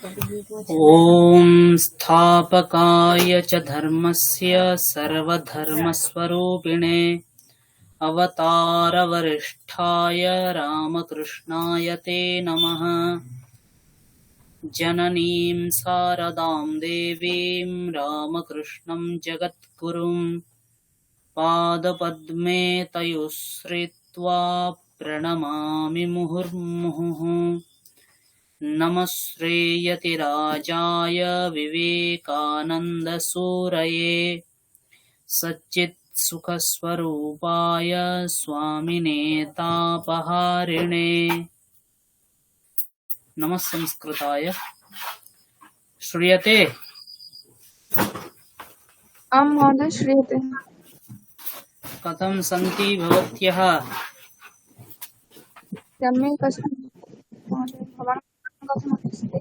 ॐ स्थापकाय च धर्मस्य सर्वधर्मस्वरूपिणे अवतारवरिष्ठाय रामकृष्णाय ते नमः। जननीं शारदां देवीं रामकृष्णं जगद्गुरुं पादपद्मे तयोश्रित्वा प्रणमामि मुहुर्मुहुः। नमः श्रेयतिराजाय विवेकानन्दसूरये सच्चित्सुखस्वरूपाय स्वामिने तापहारिणे। नमः संस्कृताय। श्रूयते? आं महोदय श्रूयते। कथं सन्ति भवत्यः? सम्यक् अस्मि महोदय। भवान् कथम् अस्ति?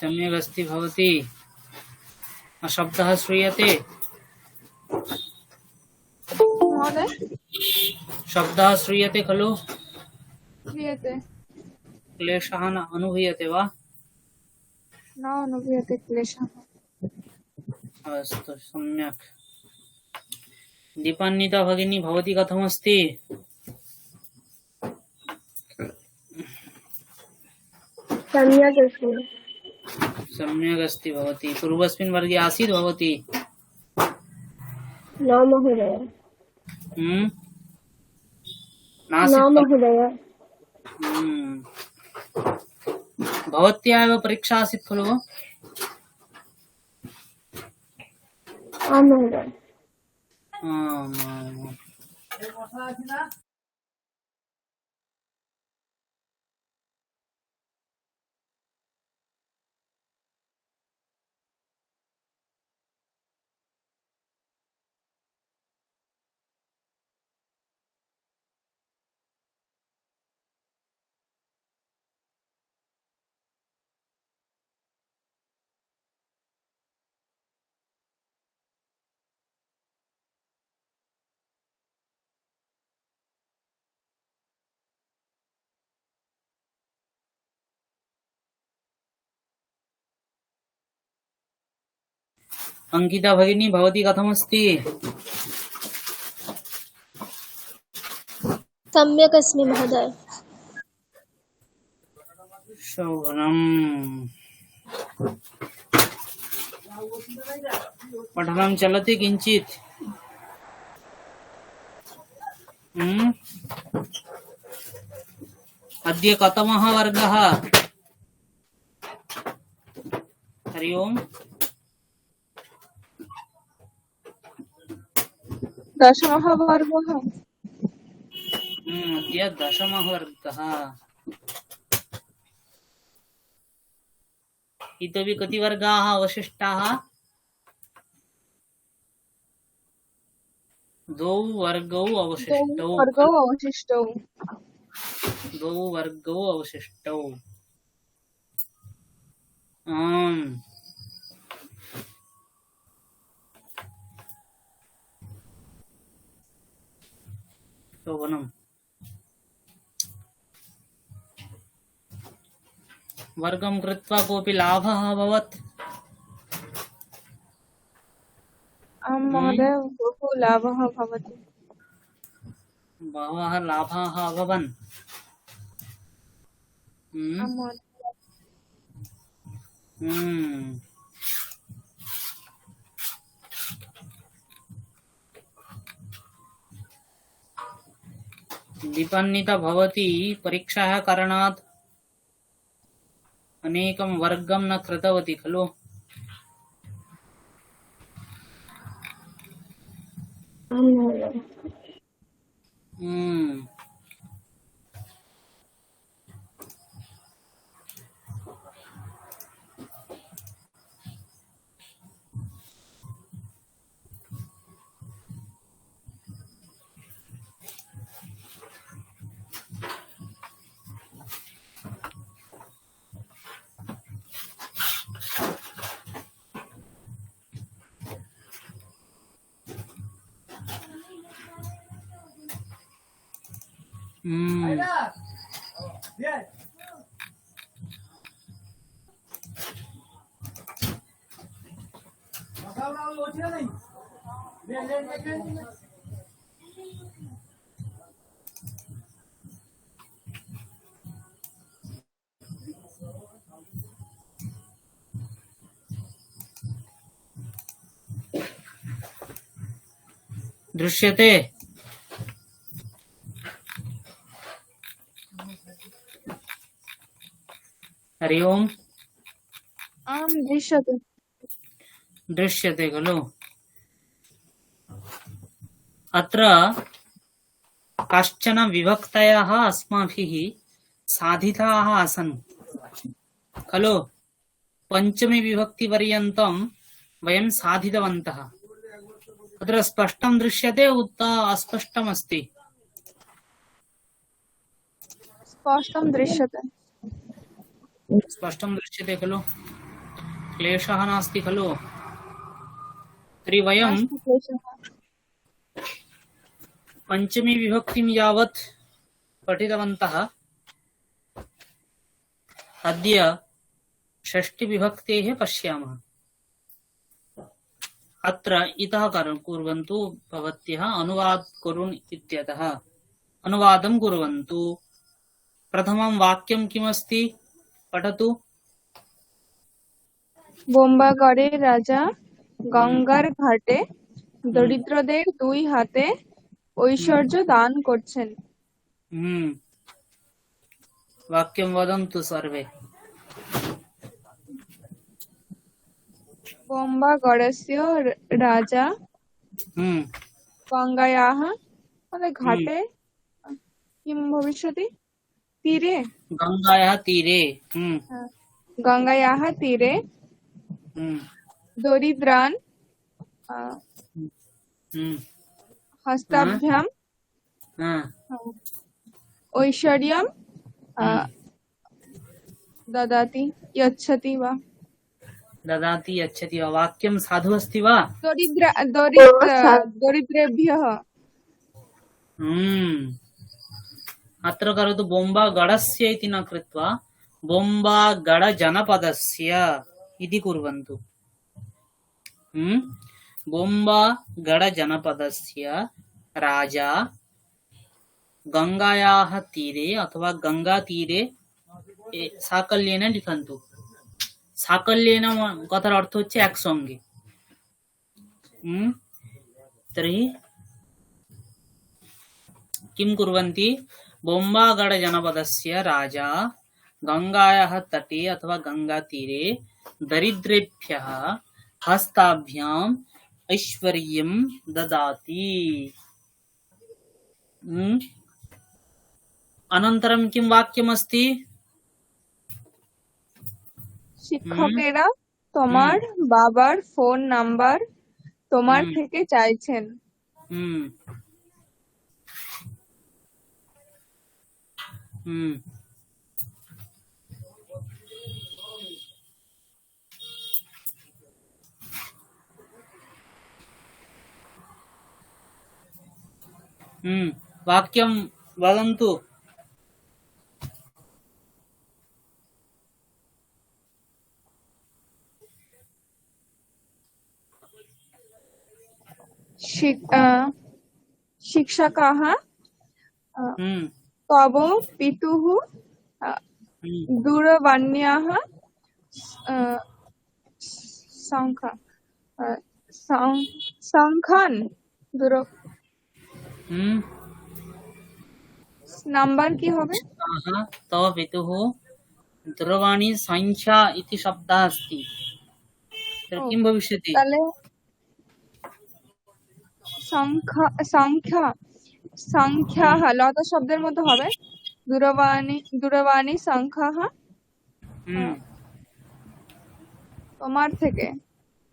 सम्यक् अस्ति भवती। शब्दः श्रूयते? महोदय शब्दः श्रूयते खलु? श्रूयते। क्लेशः न अनुभूयते वा? न अनुभूयते क्लेशः। अस्तु, सम्यक्। दीपान्विता भगिनी भवती कथमस्ति? सम्यक् अस्मि। सम्यक् अस्ति भवती। पूर्वस्मिन् वर्गे आसीत् भवती? न महोदय। नासीत्? न महोदय। भवत्याः एव परीक्षा आसीत् खलु? आं महोदय। अंकिता भगिनी भवती कथमस्ति? सम्यक् अस्मि महोदय। शोभनम्। पठनं चलति किञ्चित्? अद्य कतमः वर्गः? हरि ओम्। दशमः वर्गः। अद्य दशमः वर्गः। इतोपि कति वर्गाः अवशिष्टाः? द्वौ वर्गौ अवशिष्टौ। द्वौ वर्गौ अवशिष्टौ। शोभनम्। वर्गं कृत्वा कोऽपि लाभः अभवत्? आं महोदय, बहु लाभः भवति। बहवः लाभाः अभवन्। आं महोदय। दीपान्विता भवती परीक्षायाः कारणात् अनेकं वर्गं न कृतवती खलु? आं महोदय। दृश्यते? हरि ओम। आम दृश्यते। दृश्यते खलु? अत्र कश्चन विभक्तयः अस्माभिः साधिताः आसन् खलु? पञ्चमी विभक्तिपर्यन्तं वयं साधितवन्तः। अत्र स्पष्टं दृश्यते उत अस्पष्टम् अस्ति? स्पष्टं दृश्यते। स्पष्टं दृश्यते खलु? क्लेशः नास्ति खलु? तर्हि वयं नास्ति क्लेशः। पञ्चमी विभक्तिं यावत् पठितवन्तः। अद्य षष्ठीविभक्तेः पश्यामः। अत्र इतः कुर्वन्तु भवत्यः अनुवाद कुर्वन् इत्यतः अनुवादं कुर्वन्तु। प्रथमं वाक्यं किमस्ति? पठतु। বোম্বাগড়ে রাজা গঙ্গার ঘাটে দরিদ্রদের দুই হাতে ঐশ্বর্য দান করছেন। वाक्यं वदन्तु सर्वे। বোম্বাগড়स्य রাজা গঙ্गायाः घाटे किं भविष्यति? तीरे। गंगायाः तीरे। गंगायाः तीरे दरिद्रान् हस्ताभ्यां ऐश्वर्यं ददाति यच्छति वा? ददाति यच्छति वा? वाक्यं साधु अस्ति वा? दरिद्रेभ्यः। अत्र करोतु बोम्बागडस्य इति न कृत्वा बोम्बागडजनपदस्य इति कुर्वन्तु। बोम्बागडजनपदस्य राजा गंगायाः तीरे अथवा गंगातीरे साकल्येन लिखन्तु। साकल्येन कथार अर्थ होच्छे एकसंगे। तर्हि किं कुर्वन्ति? बोम्बागडजनपदस्य राजा गंगायाः तटे अथवा गंगातीरे दरिद्रेभ्यः हस्ताभ्याम् ऐश्वर्यं ददाति। अनन्तरं किं वाक्यमस्ति? শিক্ষকেরা তোমার বাবার ফোন নাম্বার তোমার থেকে চাইছেন। वाक्यं वदन्तु। शिक्षकाः तव पितुः दूरवाण्याः সংখ্যান নাম্বার কি হবে? तव पितुः दूरवाणी संख्या इति शब्दः अस्ति। किं भविष्यति? সংখ্যা লতা শব্দের মতো হবে। দূরবাণী সংখ্যা তোমার থেকে।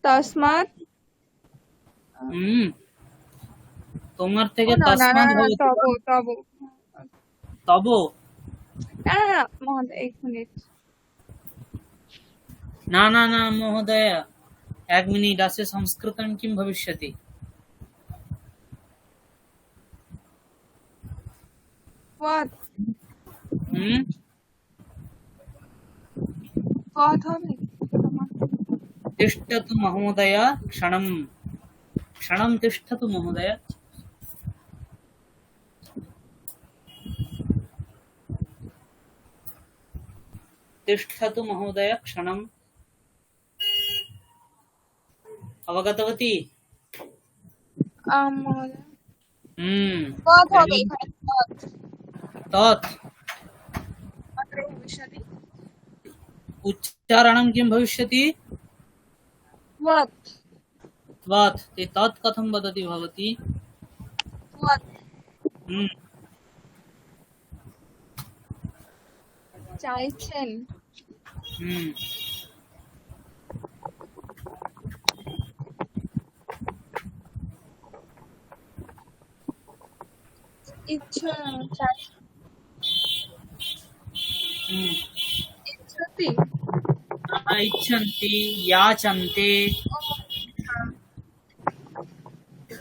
তসমাৎ তোমার থেকে তসমাৎ তব तब ना महोदय एक मिनिट। न महोदय एक मिनिट। अस्य संस्कृतं किं भविष्यति? What? What হবে? तिष्ठतु महोदय क्षणं क्षणं तिष्ठतु महोदय तिष्ठतु महोदय क्षणम् अवगतवती महोदय तत् हो तर्हि गई है तत् तत् अग्रे भविष्यति उच्चारणं किं भविष्यति त्वत् त्वत् ते तत् कथं वदति भवती त्वत् हम्म चाइछेन हम्म इच्छा हम्म इच्छति इच्छन्ति याचन्ते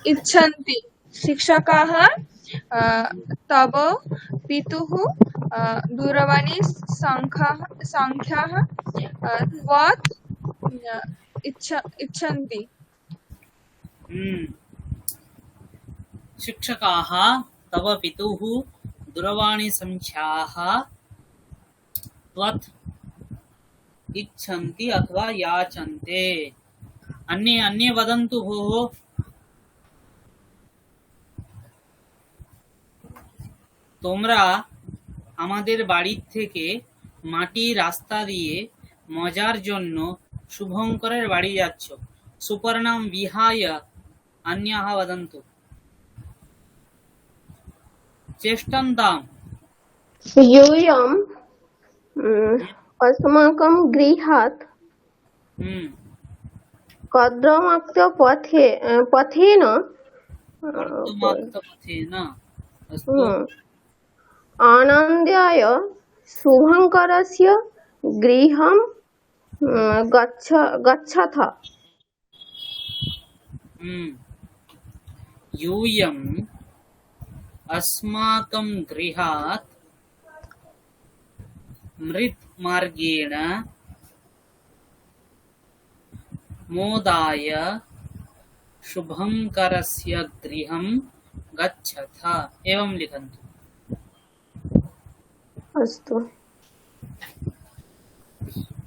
इच्छन्ति शिक्षकाः तव पितुः दूरवाणी संख्याः त्वत् इच्छन्ति शिक्षकाः तव पितुः दूरवाणीसङ्ख्याः त्वत् इच्छन्ति अथवा याचन्ते अन्ये अन्ये वदन्तु भोः তোমরা আমাদের বাড়ি থেকে মাটি রাস্তা দিয়ে মজার জন্য শুভঙ্করের বাড়ি যাচ্ছ সুপর্ণাম বিহায় अन्याः वदन्तु चेष्टन्ताम् यूयम् अस्माकं गृहात् पथेन अस्तु आनन्दाय शुभङ्करस्य गृहं गच्छथ यूयम् अस्माकं गृहात् मृत्मार्गेण मोदाय शुभङ्करस्य गृहं गच्छथ एवं लिखन्तु अस्तु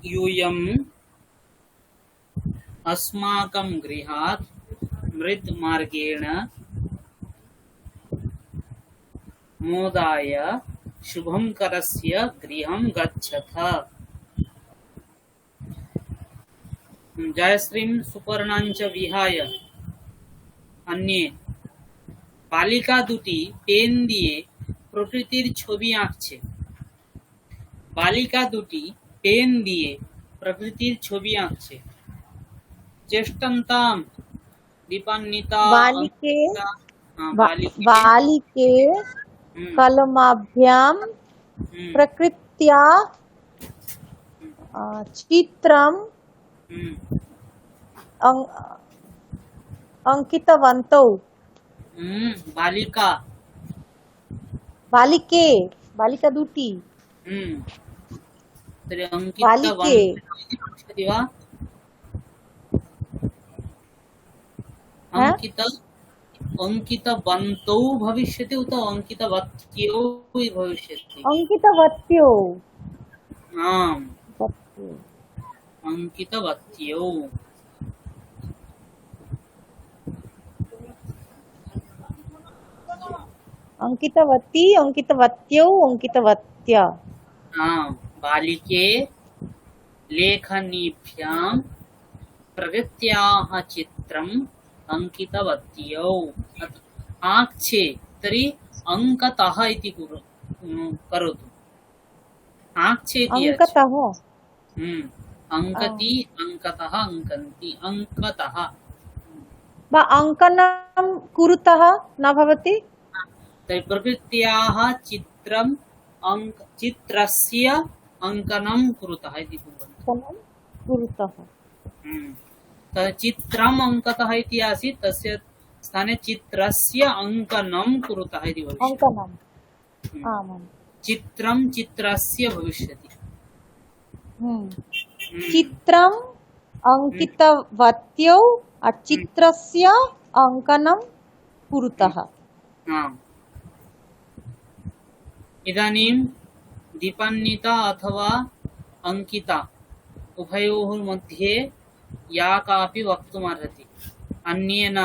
यूयम् अस्माकं गृहात् मृत्मार्गेण मोदाय शुभङ्करस्य गृहं गच्छथ जयश्रीं सुपर्णाञ्च विहाय अन्ये बालिका दुटी पेन দিয়ে প্রকৃতির ছবি আঁকছে বালিকা দুটি পেন দিয়ে প্রকৃতির ছবি আঁকছে চেষ্টন্তাম দীপান্বিতা बालिके कलमाभ्यां प्रकृत्या चित्रम् अंकितवन्तौ बालिका दुटी बालिके अंकितवन्तौ भविष्यति उत अंकितवत्यौ भविष्यति अंकितवत्यौ आम् अंकितवत्यौ अंकितवती अंकितवत्यौ अंकितवत्या बालिके लेखनीभ्यां प्रकृत्याः चित्रम् अंकितवत्यौ आक्षे तर्हि अंकतः इति करोतु आक्षे अंकतः अंकति अंकतः अंकन्ति अंकतः वा अंकनं कुरुतः न भवति तर्हि प्रकृत्याः चित्रम् चित्रस्य अंकनं कुरुतः इति कुरुतः चित्रम् अंकतः इति आसीत् तस्य स्थाने चित्रस्य अंकनं कुरुतः इति भविष्यति चित्रं चित्रस्य भविष्यति चित्रम् अंकितवत्यौ चित्रस्य अंकनं कुरुतः। इदानीं दीपान्विता अथवा अंकिता उभयोः मध्ये या कापि वक्तुमर्हति। अन्येन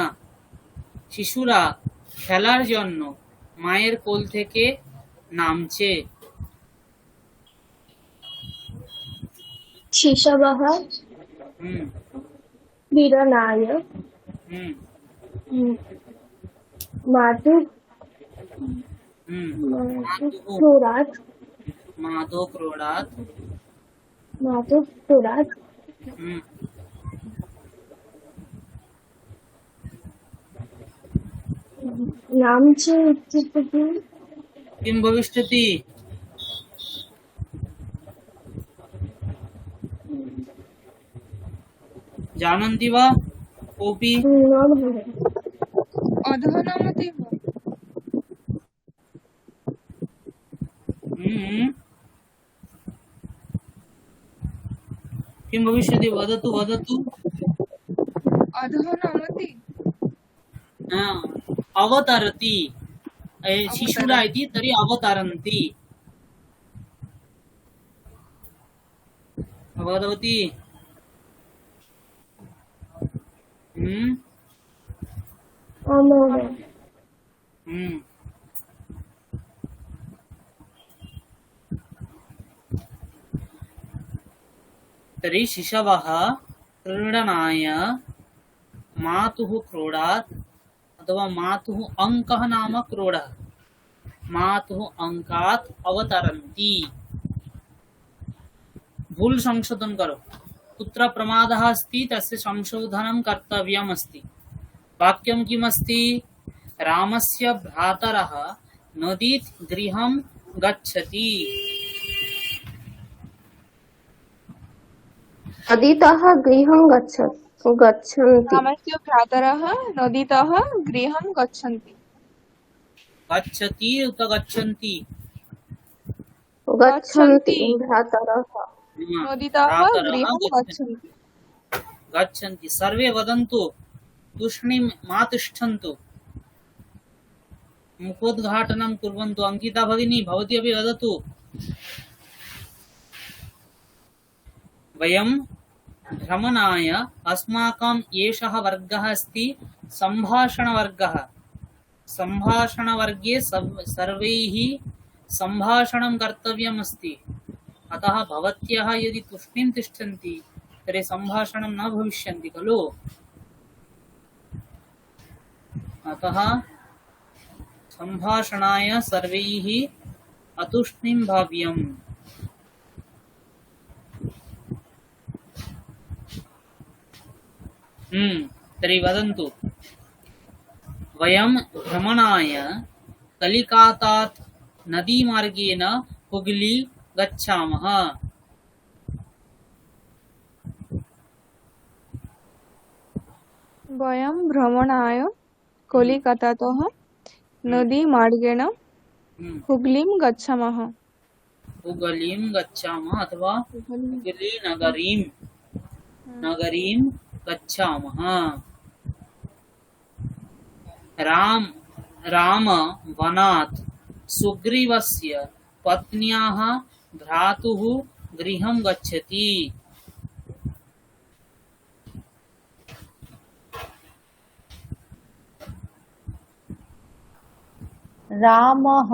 শিশুরা খেলার জন্য মায়ের কোল থেকে নামছে। शिशवः হুম क्रीडनाय হুম मातुः হুম क्रोडात् माधव क्रोडात। मातुः क्रोडात् হুম नाम च उच्यते। किं भविष्यति? जानन्ति वा कोऽपि? न भवति। अधः नामति वा? किं भविष्यति? वदतु वदतु। अधः नामति। अवतरति। शिशुरा इति तर्हि अवतरन्ति। अवगतवती? महोदय तर्हि शिशवः क्रीडनाय मातुः क्रोडात् अथवा मातुः अंकः नाम क्रोडः मातुः अंकात् अवतरन्ति। भूल संशोधन करो। कुत्र प्रमादः अस्ति तस्य संशोधनं कर्तव्यम् अस्ति। वाक्यं किमस्ति? रामस्य भ्रातरः नदीत् गृहं गच्छति। नदीतः गृहं गच्छन्ति। रामस्य भ्रातरः नदीतः गृहं गच्छन्ति। गच्छति उत गच्छन्ति? गच्छन्ति भ्रातरः नदीतः गृहं गच्छन्ति। गच्छन्ति। सर्वे वदन्तु। तूष्णीं मा तिष्ठन्तु। मुखोद्घाटनं कुर्वन्तु। अंकिता भगिनी भवती अपि वदतु। वयं भ्रमणाय अस्माकं एषः वर्गः अस्ति सम्भाषणवर्गः। सम्भाषणवर्गे सर्वैः सम्भाषणं कर्तव्यम् अस्ति। अतः भवत्यः यदि तूष्णीं तिष्ठन्ति तर्हि सम्भाषणं न भविष्यन्ति खलु। अतः सम्भाषणाय सर्वैः अतूष्णीं भाव्यम्। तर्हि वदन्तु। वयं भ्रमणाय कलिकातात् नदीमार्गेण हुगली गच्छामः। वयं भ्रमणाय कलिकातातः नदीमार्गेण हुगलीं गच्छामः। हुगलीं गच्छामः अथवा हुगली नगरीं गच्छामः। राम वनात् सुग्रीवस्य पत्न्याः भ्रातुः गृहं गच्छति। रामः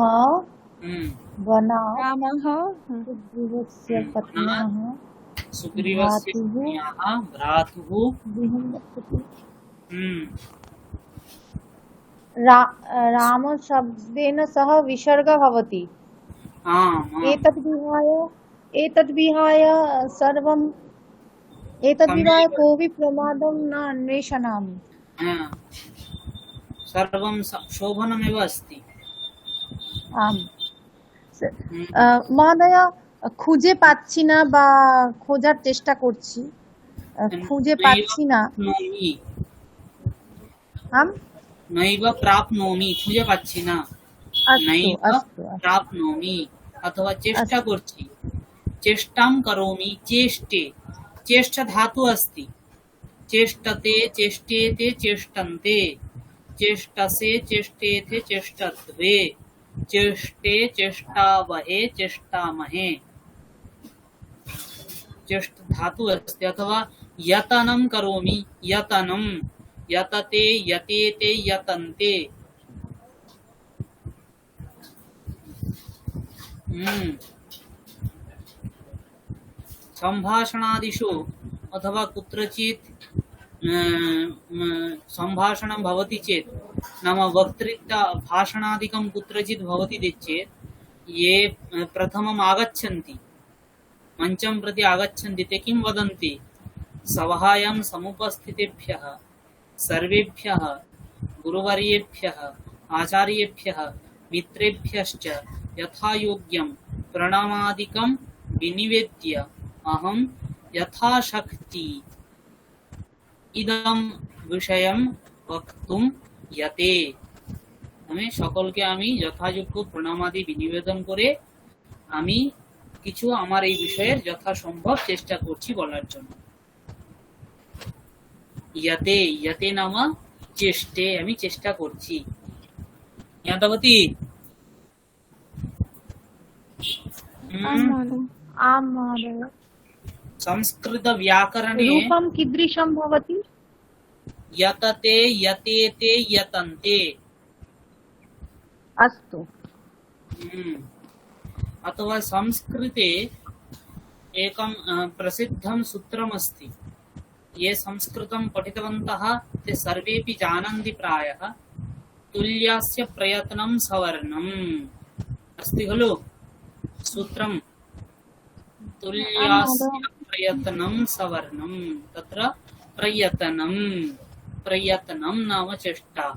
वनात् रामः सुग्रीवस्य पत्न्याः सुग्रीवस्य पत्न्याः भ्रातुः गृहं गच्छति। राम शब्देन सह विसर्ग भवति। एतद् विहाय कोऽपि प्रमादं न अन्वेषणामि। सर्वं शोभनमेव अस्ति। आम् মহোদয়, খুঁজে পাচ্ছি না বা খোঁজার চেষ্টা করছি, খুঁজে পাচ্ছি না। আম নৈব প্রাপ্নোমি, খুঁজে পাচ্ছি না। নৈব প্রাপ্নোমি অথবা চেষ্টা করছি। চেষ্টাং করোমি, চেষ্টে। চেষ্টা ধাতু अस्ति। चेष्टते चेष्टेते चेष्टन्ते चेष्टसे चेष्टेथे चेष्टत्वे चेष्टे चेष्टावहे चेष्टामहे चेष्ट धातु अस्ति अथवा यतनं करोमि यतनं यतते यतेते यतन्ते संभाषणादिषु अथवा कुत्रचित् संभाषणं भवति चेत् नाम वक्तृत्व भाषणादिकं कुत्रचित् भवति चेत् ये प्रथमम् आगच्छन्ति मंचं प्रति आगच्छन्ति ते किं वदन्ति सभायां समुपस्थितेभ्यः सर्वेभ्यः गुरुवर्येभ्यः आचार्येभ्यः मित्रेभ्यश्च यथायोग्यं प्रणामादिकं विनिवेद्य अहं यथाशक्ति इदं विषयं वक्तुं यते हमें সকলকে আমি যথাযোগ্য প্রণামাদি বিনিবেদন করে আমি কিছু আমার এই বিষয়ের যথাসম্ভব চেষ্টা করছি বলার জন্য ইয়াতে ইয়াতে নামা চেষ্টে আমি চেষ্টা করছি यादवती आम् महोदय। आम् महोदय। संस्कृत व्याकरणे रूपं कीदृशं भवति? यतते यतेते यतन्ते अस्तु। अथवा संस्कृते एकं प्रसिद्धं सूत्रमस्ति ये संस्कृतं पठितवन्तः ते सर्वेपि जानन्ति प्रायः तुल्यस्य प्रयत्नं सवर्णम् अस्ति खलु सूत्रं तुल्यस्य प्रयत्नं सवर्णं तत्र प्रयत्नं नाम चेष्टा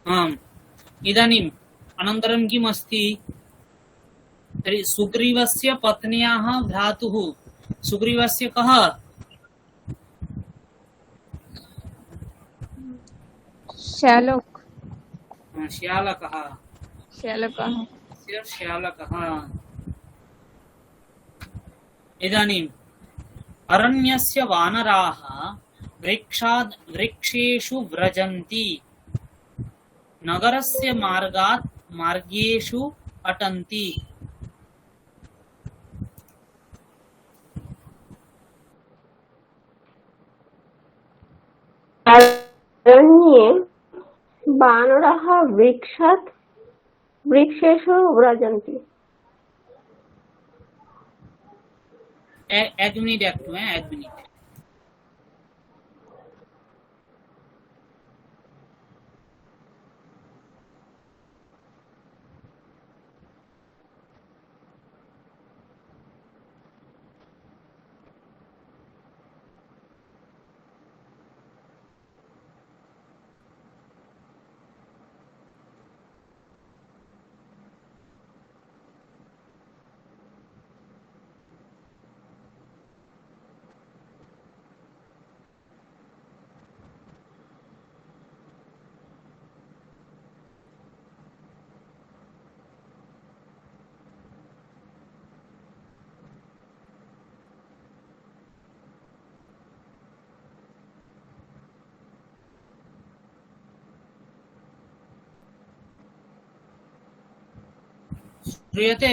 आम् इदानीम् अनन्तरं किम् अस्ति तर्हि सुग्रीवस्य पत्न्याः भ्रातुः सुग्रीवस्य कः श्यालक श्यालकः श्यालकः श्यालकः इदानीम् अरण्यस्य वानराः वृक्षात् वृक्षेषु व्रजन्ति नगरस्य मार्गात् मार्गेषु अटन्ति अरण्ये बानराः वृक्षात् वृक्षेषु व्रजन्ति। एक मिनिट एक मिनिट श्रूयते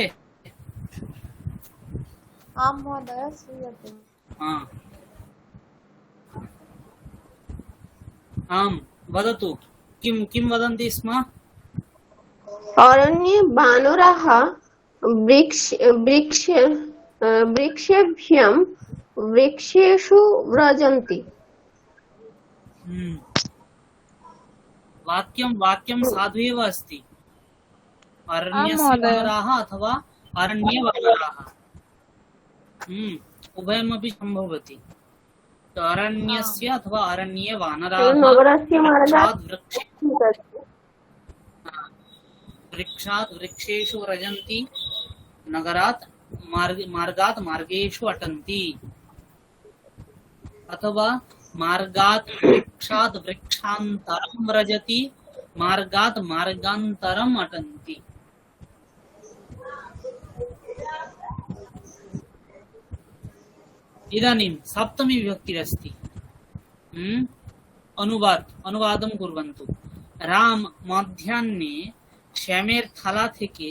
आं महोदय श्रूयते। आम् वदतु किं वदन्ति स्म अरण्ये बानराः वृक्षेभ्यः वृक्षेषु व्रजन्ति। वाक्यं साधु एव अस्ति अरण्यस्य महोदय। वानराः अथवा अरण्ये वानराः। उभयमपि सम्भवति। तो अरण्यस्य अथवा अरण्ये वानराः नगरस्य मार्गात् वृक्षात् वृक्षेषु व्रजन्ति, नगरात् मार्गात् मार्गेषु अटन्ति, अथवा मार्गात् वृक्षात् वृक्षान्तरं व्रजति, मार्गात् मार्गान्तरम् अटन्ति। इदानीं सप्तमी विभक्तिरस्ति। अनुवादं कुर्वन्तु। রাম মধ্যাহ্নে শ্যামের থালা থেকে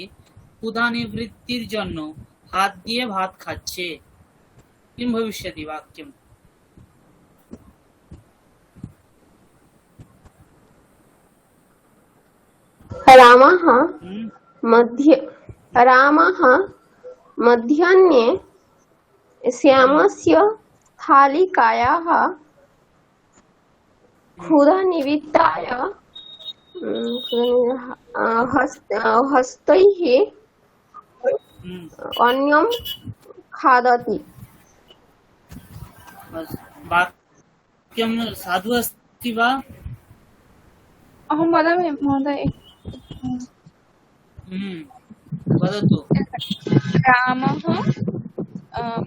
ক্ষুধা নিবৃত্তির জন্য হাত দিয়ে ভাত খাচ্ছে। কিম ভবিষ্যতি বাক্যম? रामः मध्याह्ने श्यामस्य स्थालिकायाः क्षुधानिवृत्ताय हस्तैः अन्नं खादति। वाक्यं साधु अस्ति वा? अहं वदामि महोदय। वदतु। रामः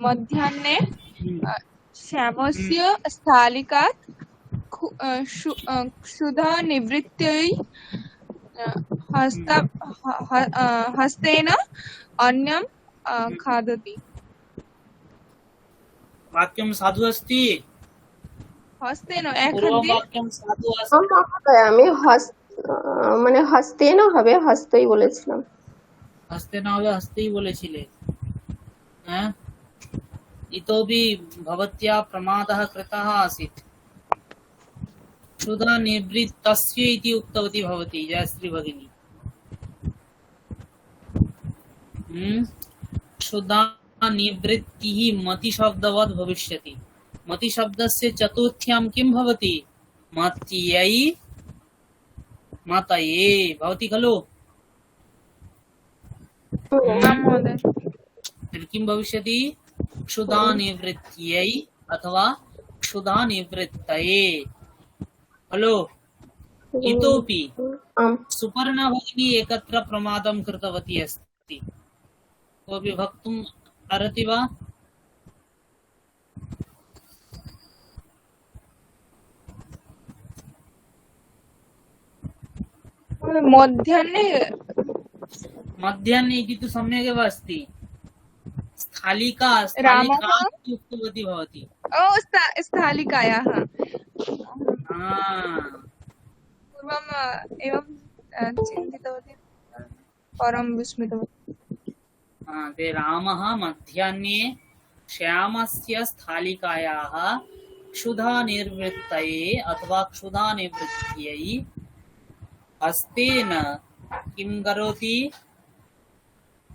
मध्याह्ने श्यामस्य स्थालिकात् क्षुधानिवृत्त्यै हस्तेन अन्नं खादति। वाक्यं साधु अस्ति। हस्तेन पूर्ववाक्यं साधु अस्ति। আমি মানে হস্তেন হবে, হস্তই বলেছিলাম। हस्ते न হবে, हस्तेই বলেছিলে। হ্যাঁ, इतोपि भवत्या प्रमादः कृतः आसीत्। क्षुधा निवृत्तस्य इति उक्तवती भवती जयश्री भगिनी। क्षुधा निवृत्तिः मति शब्दवत् भविष्यति। मति शब्दस्य चतुर्थ्यां किं भवति? मत्यै मतये भवति खलु? फिर किं भविष्यति? क्षुधा निवृत्त्यै अथवा क्षुधा निवृत्तये खलु? इतोपि सुपर्णा भगिनी एकत्र प्रमादं कृतवती अस्ति। कोऽपि वक्तुम् अर्हति वा? मध्याह्ने इति तु सम्यगेव अस्ति। स्थालिका इति उक्तवती भवती। स्थालिकायाः हाँ। पूर्वम् एवं चिन्तितवती, परं विस्मृतवती। ते रामः मध्याह्ने श्यामस्य स्थालिकायाः क्षुधानिवृत्तये अथवा क्षुधानिवृत्त्यै हस्तेन किं करोति?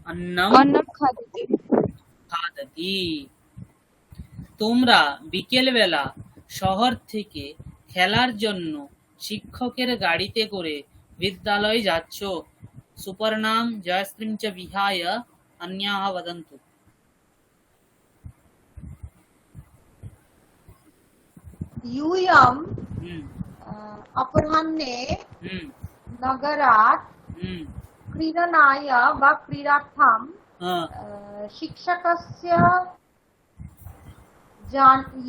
अन्नं খাদতি। তোমরা বিকেল বেলা শহর থেকে খেলার জন্য শিক্ষকের গাড়িতে করে বিদ্যালয়ে যাচ্ছ। সুপর্ণাম জয়শ্রীম চ বিহায় अन्याः वदन्तु। यूयम् अपराह्ने नगरात् क्रीडनाय वा क्रीडार्थं शिक्षकस्य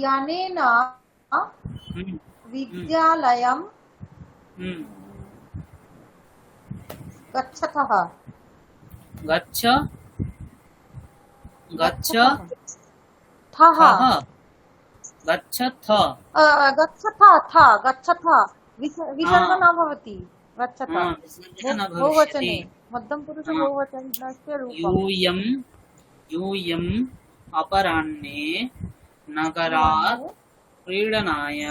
यानेन विद्यालयं गच्छतः। विसर्ग न भवति। बहुवचने मध्यमपुरुष बहुवचनस्य रूपम्। यूयम् अपराह्ने नगरात् क्रीडनाय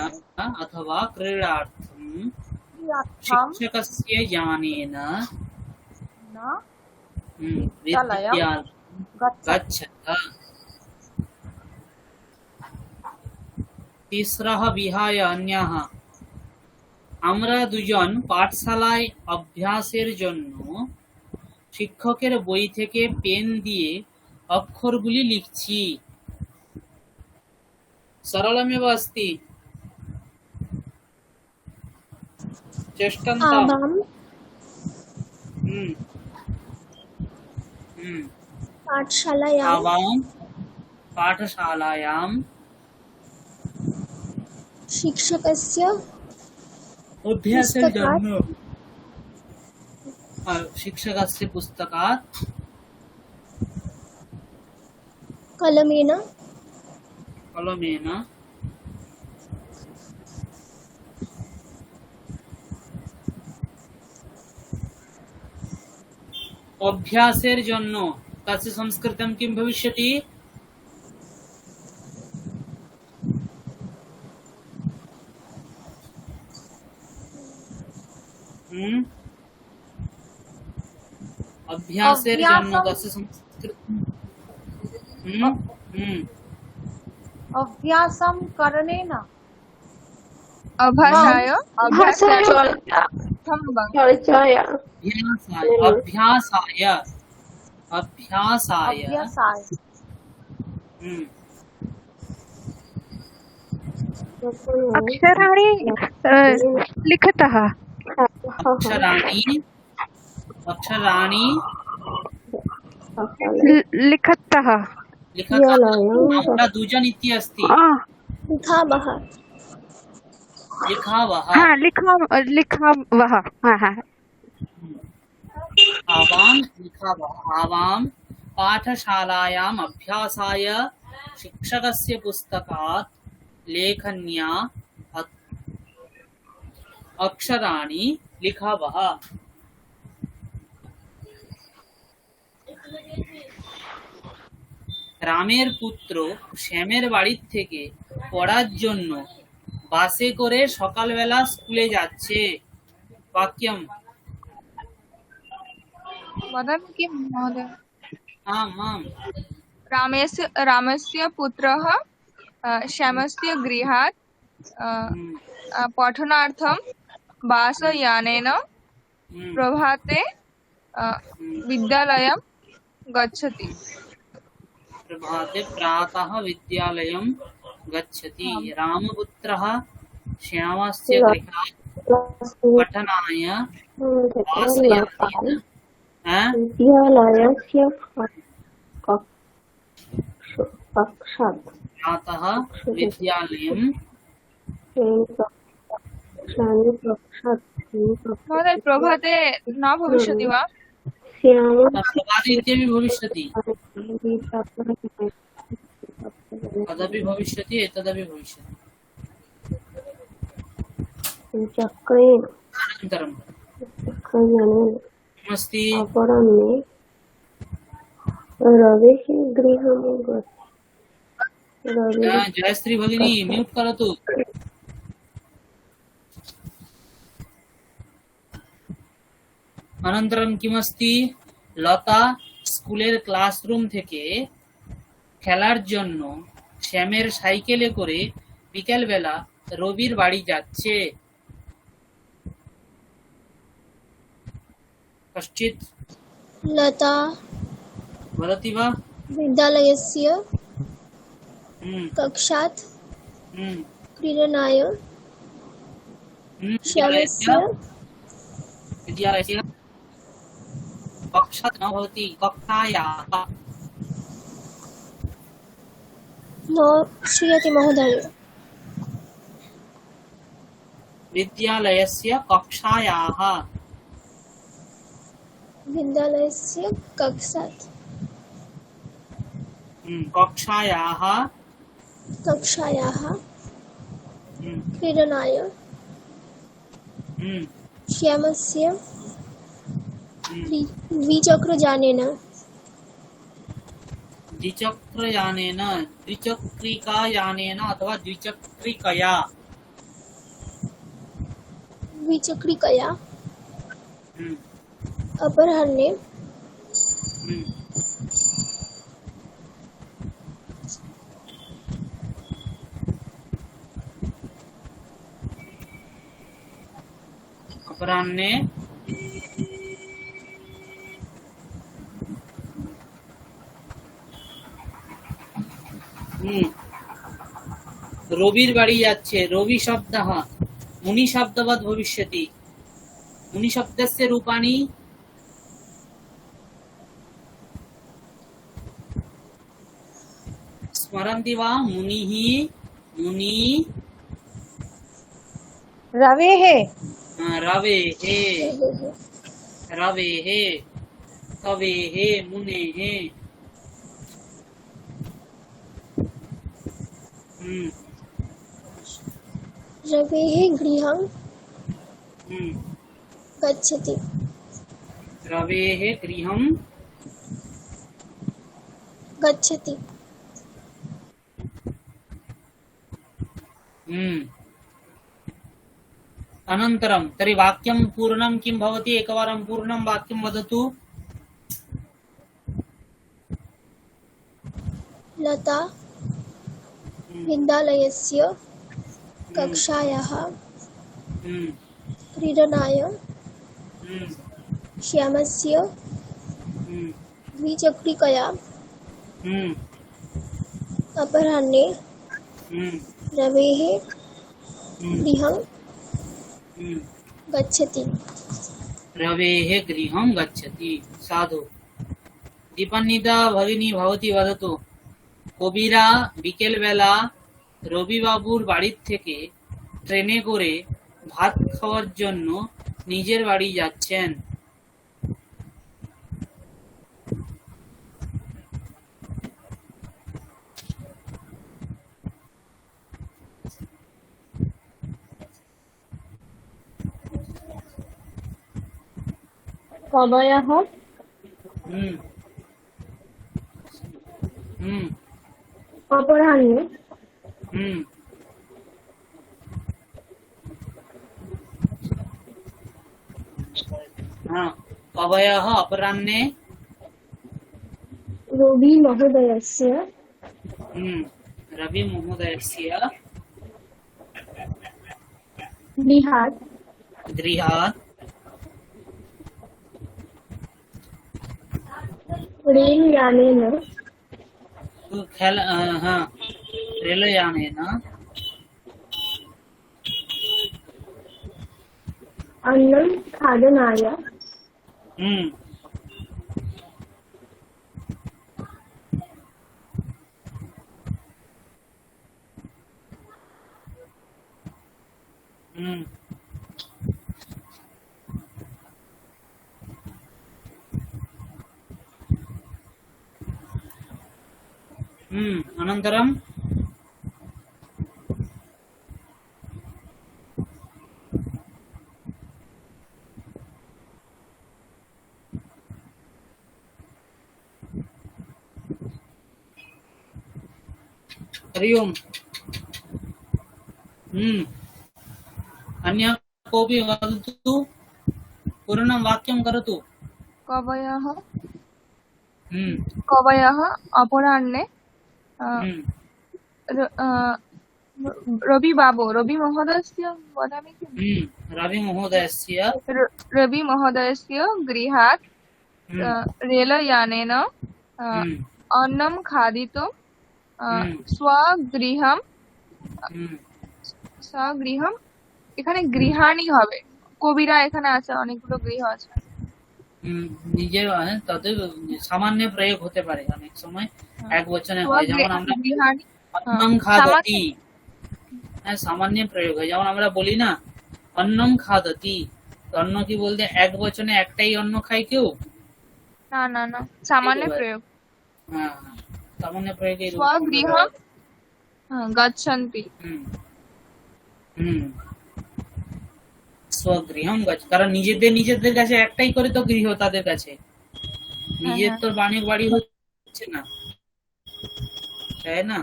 अथवा क्रीडार्थं शिक्षकस्य यानेन विद्यालयं गच्छतः। तीसरा विहाय अन्यः। আমরা দুজন পাঠশালায় অভ্যাসের জন্য শিক্ষকের বই থেকে পেন দিয়ে অক্ষরগুলি লিখছি। সরলমেব अस्ति। চেষ্টান্তাম। आवां হুম হুম पाठशालायां आवां पाठशालायां शिक्षकस्य अभ्यासेर पुस्तकात् जन्य शिक्षकस्य पुस्तकात् कलमेन कलमेन अभ्यासेर जन्य तस्य संस्कृतं किं भविष्यति? अभ्यासेर जन्य तस्य संस्कृतं अभ्यासं करणेन अभ्यासाय ভাষায় চর্চা अभ्यासाय अभ्यासाय अभ्यासाय अक्षराणि लिखतः अक्षराणि अक्षराणि लिखतः लिखतः আমরা দুজন ইতি अस्ति लिखावः लिखावः लिखावः आवां लिखावः आवां पाठशालायाम् अभ्यासाय शिक्षकस्य पुस्तकात् लेखन्या अक्षराणि लिखावः। রামের পুত্র শ্যামের বাড়ি থেকে পড়ার জন্য বাসে করে সকালবেলা স্কুলে যাচ্ছে। वाक्यम वदन् किं महोदय? आम् आम् रामस्य पुत्रः श्यामस्य गृहात् पठनार्थं बासयानेन प्रभाते विद्यालयं गच्छति। प्रभाते प्रातः विद्यालयं गच्छति। रामपुत्रः श्यामस्य गृहात् पठनाय बासयानेन विद्यालयस्य कक्षात् प्रातः विद्यालयं महोदय प्रभाते न भविष्यति वा? प्रभाते इत्यपि भविष्यति, तदपि भविष्यति, एतदपि भविष्यति। अनन्तरं किमस्ति? अपराह्णे रवेः गृहं जयश्री भगिनी म्यूट करोतु। अनन्तरं किमस्ति? लता स्कुलेर क्लासरूम থেকে খেলার জন্য শ্যামের সাইকেলে করে বিকেলবেলা রবির বাড়ি যাচ্ছে। कश्चित् लता वदति वा? विद्यालयस्य कक्षात् क्रीडनाय श्यामस्य विद्यालयस्य कक्षात् न भवति, कक्षायाः। न श्रूयते महोदय। विद्यालयस्य कक्षायाः विद्यालयस्य कक्षात् कक्षायाः क्रीडनाय श्यामस्य द्विचक्रयानेन द्विचक्रिकायानेन अथवा द्विचक्रिकया अपराह्णे রবির বাড়ি যাচ্ছে, রবি শব্দः মুনি শব্দवत् भविष्यति। मुनि शब्दस्य रूपाणि स्मरन्ति वा? मुनिः, मुनि, रवेः रवेः, रवेः, कवेः, मुनेः। रवेः गृहं हम्म। गच्छति। रवेः गृहं गच्छति। अनन्तरं तर्हि वाक्यं पूर्णं किं भवति? एकवारं पूर्णं वाक्यं वदतु। लता विद्यालयस्य कक्षायाः हम्म, क्रीडनाय हम्म, श्यामस्य हम्म, द्विचक्रिकया हम्म, अपराह्णे हम्म, रवेः हम्म, गृहं हम्म। गच्छति। रवेः गृहं गच्छति। साधु। दीपान्विता भगिनी भवती वदतु। কবিরা বিকেল বেলা রবিবাবুর বাড়ির থেকে ট্রেনে করে ভাত খাওয়ার জন্য নিজের বাড়ি যাচ্ছেন। कवयः হুম হুম अपराह्णे হুম हाँ, कवयः अपराह्ने रविमहोदयस्य रविमहोदयस्य गृहात् गृहात् रेलयानेन हाँ, रेलयानेन अन्नं खादनाय हम्म हम्म अनन्तरं हरि ओम्। अन्यः कोऽपि वदतु, पूर्णं वाक्यं करोतु। कवयः हम्म कवयः अपराह्णे हम्म रविमहोदयस्य वदामि किम्? रविमहोदयस्य रविमहोदयस्य गृहात् रेलयानेन अन्नं खादितुं स्वगृहं स्वगृहं এখানে গৃহাণী হবে। কবিরা এখানে আছে, অনেকগুলো গৃহ আছে। নিজের তাদের সামান্য প্রয়োগ হতে পারে, অনেক সময় এক বচনে হয়, যেমন আমরা গৃহাণী অন্নম খাদতি, হ্যাঁ সামান্য প্রয়োগ হয়। যেমন আমরা বলি না অন্নম খাদতি, অন্ন কি বলতে এক বচনে একটাই অন্ন খায় কেউ? না না না, সামান্য প্রয়োগ। হ্যাঁ, সামান্য প্রয়োগে स्वगृहं गच्छन्ति। স্বগৃহম গচ্ছ, কারণ নিজেদের কাছে একটাই করে তো গৃহ তাদের কাছে, নিজের তো অনেক বাড়ি হচ্ছে না, তাই না?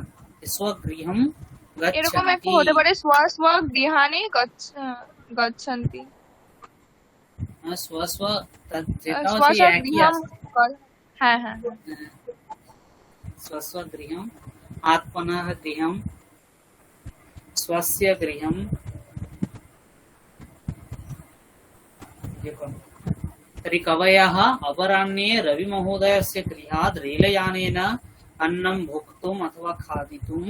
স্বগৃহম এরকম গচ্ছন্তি। একটা হতে পারে स्वगृहाणि गच्छन्ति। স্ব যেটাও সেই একই আছে। হ্যাঁ হ্যাঁ स्वस्वगृहम् आत्मनः गृहम् स्वस्य गृहम्। तर्हि कवयः अपराह्णे रविमहोदयस्य गृहात् रेलयानेन अन्नं भोक्तुम् अथवा खादितुं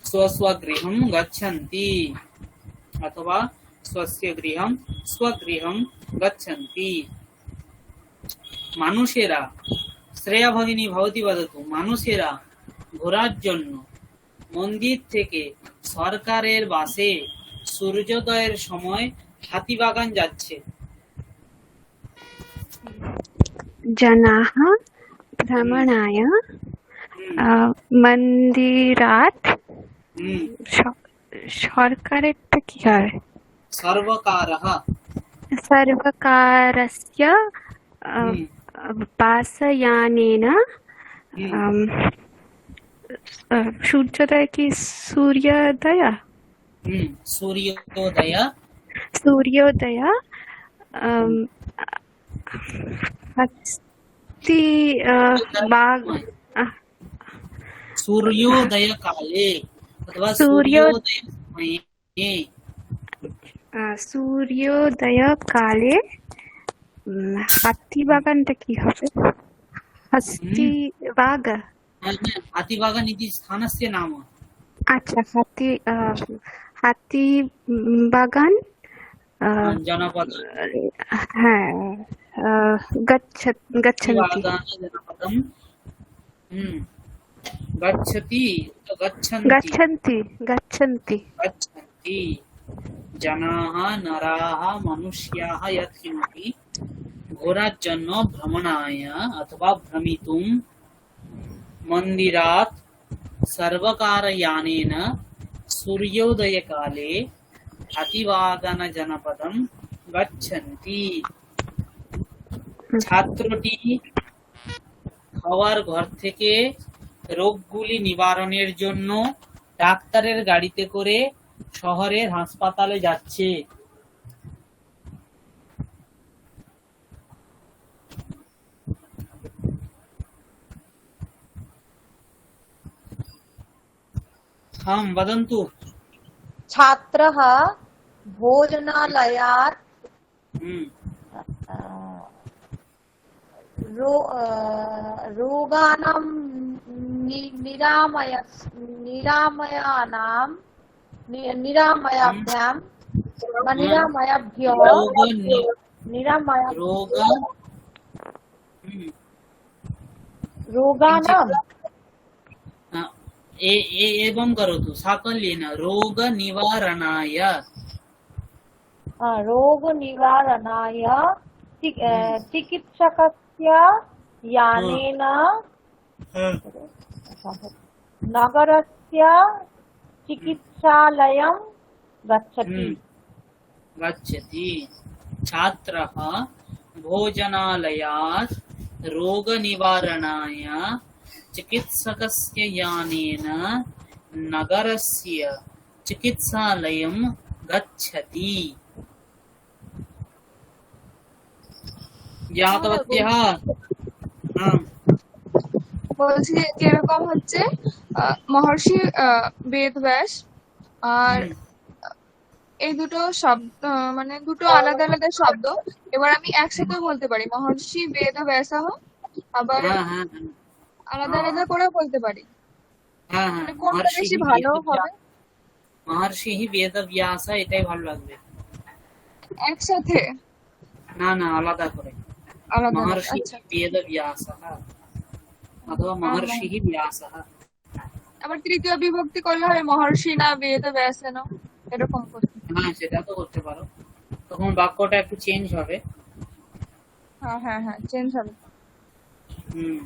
स्वस्वगृहं गच्छन्ति अथवा स्वस्य गृहं स्वगृहं गच्छन्ति। মানুষেরা, শ্রেয়া ভগিনী ভবতি বদতু, মানুষেরা ঘোরার জন্য মন্দির থেকে সরকারের বাসে সূর্যোদয়ের সময় হাতিবাগান যাচ্ছে। जनाः भ्रमणाय मन्दिरात् হুম সরকারেরটা কি হয়? সর্বকারः सर्वकारस्य হুম बासयानेन হুম সূর্যোদয় কি सूर्योदय হুম সূর্যোদয় सूर्योदय हस्ति बाग सूर्योदय काले अथवा सूर्यो- सूर्योदय समये सूर्योदय काले হাতি বাগানটা কি হবে? হস্তি বাগ। हाथीबागान इति स्थानस्य नाम। আচ্ছা হাতি বাগান जनपद হ্যাঁ গচ্ছন্তি हाथीबागान जनपदं गच्छति गच्छन्ति গচ্ছন্তি গচ্ছন্তি गच्छन्ति जनाः नराः मनुष्याः यत्किमपि घोराর জন্য ভ্রমণায় অথবা ভ্রমিতুম মন্দিরাত सर्वकारयानेन सूर्योदयकाले হাতিবাগান গচ্ছন্তি। ছাত্রটি খাওয়ার ঘর থেকে রোগগুলি নিবারণের জন্য ডাক্তারের গাড়িতে করে শহরের হাসপাতালে যাচ্ছে। হাম বদন্তু। छात्रः भोजनालयात् হুম रोगाणां निरामयाभ्यां निरामयाभ्यो रोग नि- निरामय रोग रोगाणां एवं करोतु साकल्येन रोग निवारणाय रोगनिवारणाय चिकित्सकस्य यानेन नगरस्य चिकित्सालयं गच्छति। गच्छति। छात्रः भोजनालयात् रोगनिवारणाय चिकित्सकस्य यानेन नगरस्य चिकित्सालयं गच्छति। ज्ञातवत्यः? বলছি যেরকম হচ্ছে মহর্ষি বেদব্যাস আর এই দুটো শব্দ মানে দুটো আলাদা আলাদা শব্দ, এবার আমি একসাথে বলতে পারি মহর্ষি বেদব্যাসঃ, আবার হ্যাঁ হ্যাঁ আলাদা আলাদা করে বলতে পারি। হ্যাঁ হ্যাঁ মানে কোনটা বেশি ভালো হবে? মহর্ষি বেদব্যাস, এটাই ভালো লাগবে। একসাথে না না, আলাদা করে। আলাদা আলাদা। মহর্ষি আচ্ছা, বেদব্যাসः অথবা মহর্ষি ব্যাসः। আবার তৃতীয় বিভক্তি করলে হবে মহর্ষি না বেদব্যাসেন, এরকম করতে। হ্যাঁ, সেটা তো করতে পারো, তখন বাক্যটা একটু চেঞ্জ হবে। হ্যাঁ হ্যাঁ হ্যাঁ, চেঞ্জ হবে। হুম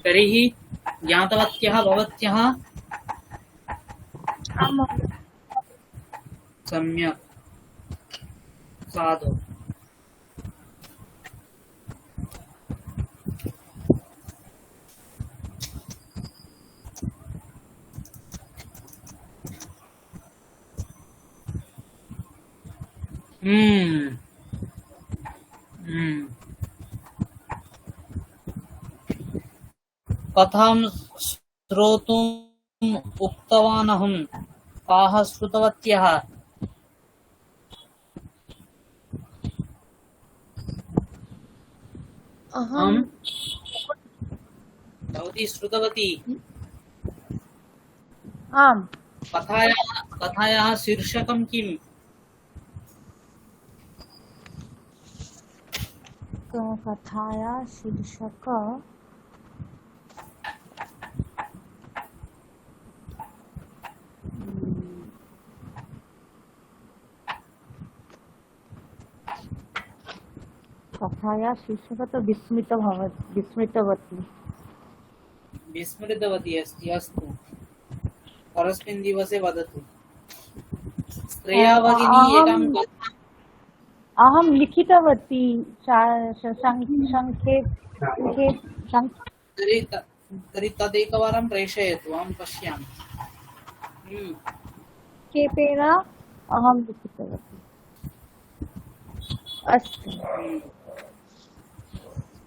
तर्हि ज्ञातवत्यः भवत्यः? सम्यक्, साधु। कथं श्रोतुम् उक्तवानहं काः श्रुतवत्यः अहम भवती श्रुतवती आम कथायाः शीर्षकं किम् कथाया शीर्षक कथाया शीर्षक तो विस्मृतवती विस्मृतवती अस्ति अस्तु परस्मिन् दिवसे वदतु श्रेया भगिनी एकां कथां अहम लिखितवती तर्हि तदेकवारं प्रेषयतु अहं पश्यामि संक्षेपेण अहम लिखितवती अस्तु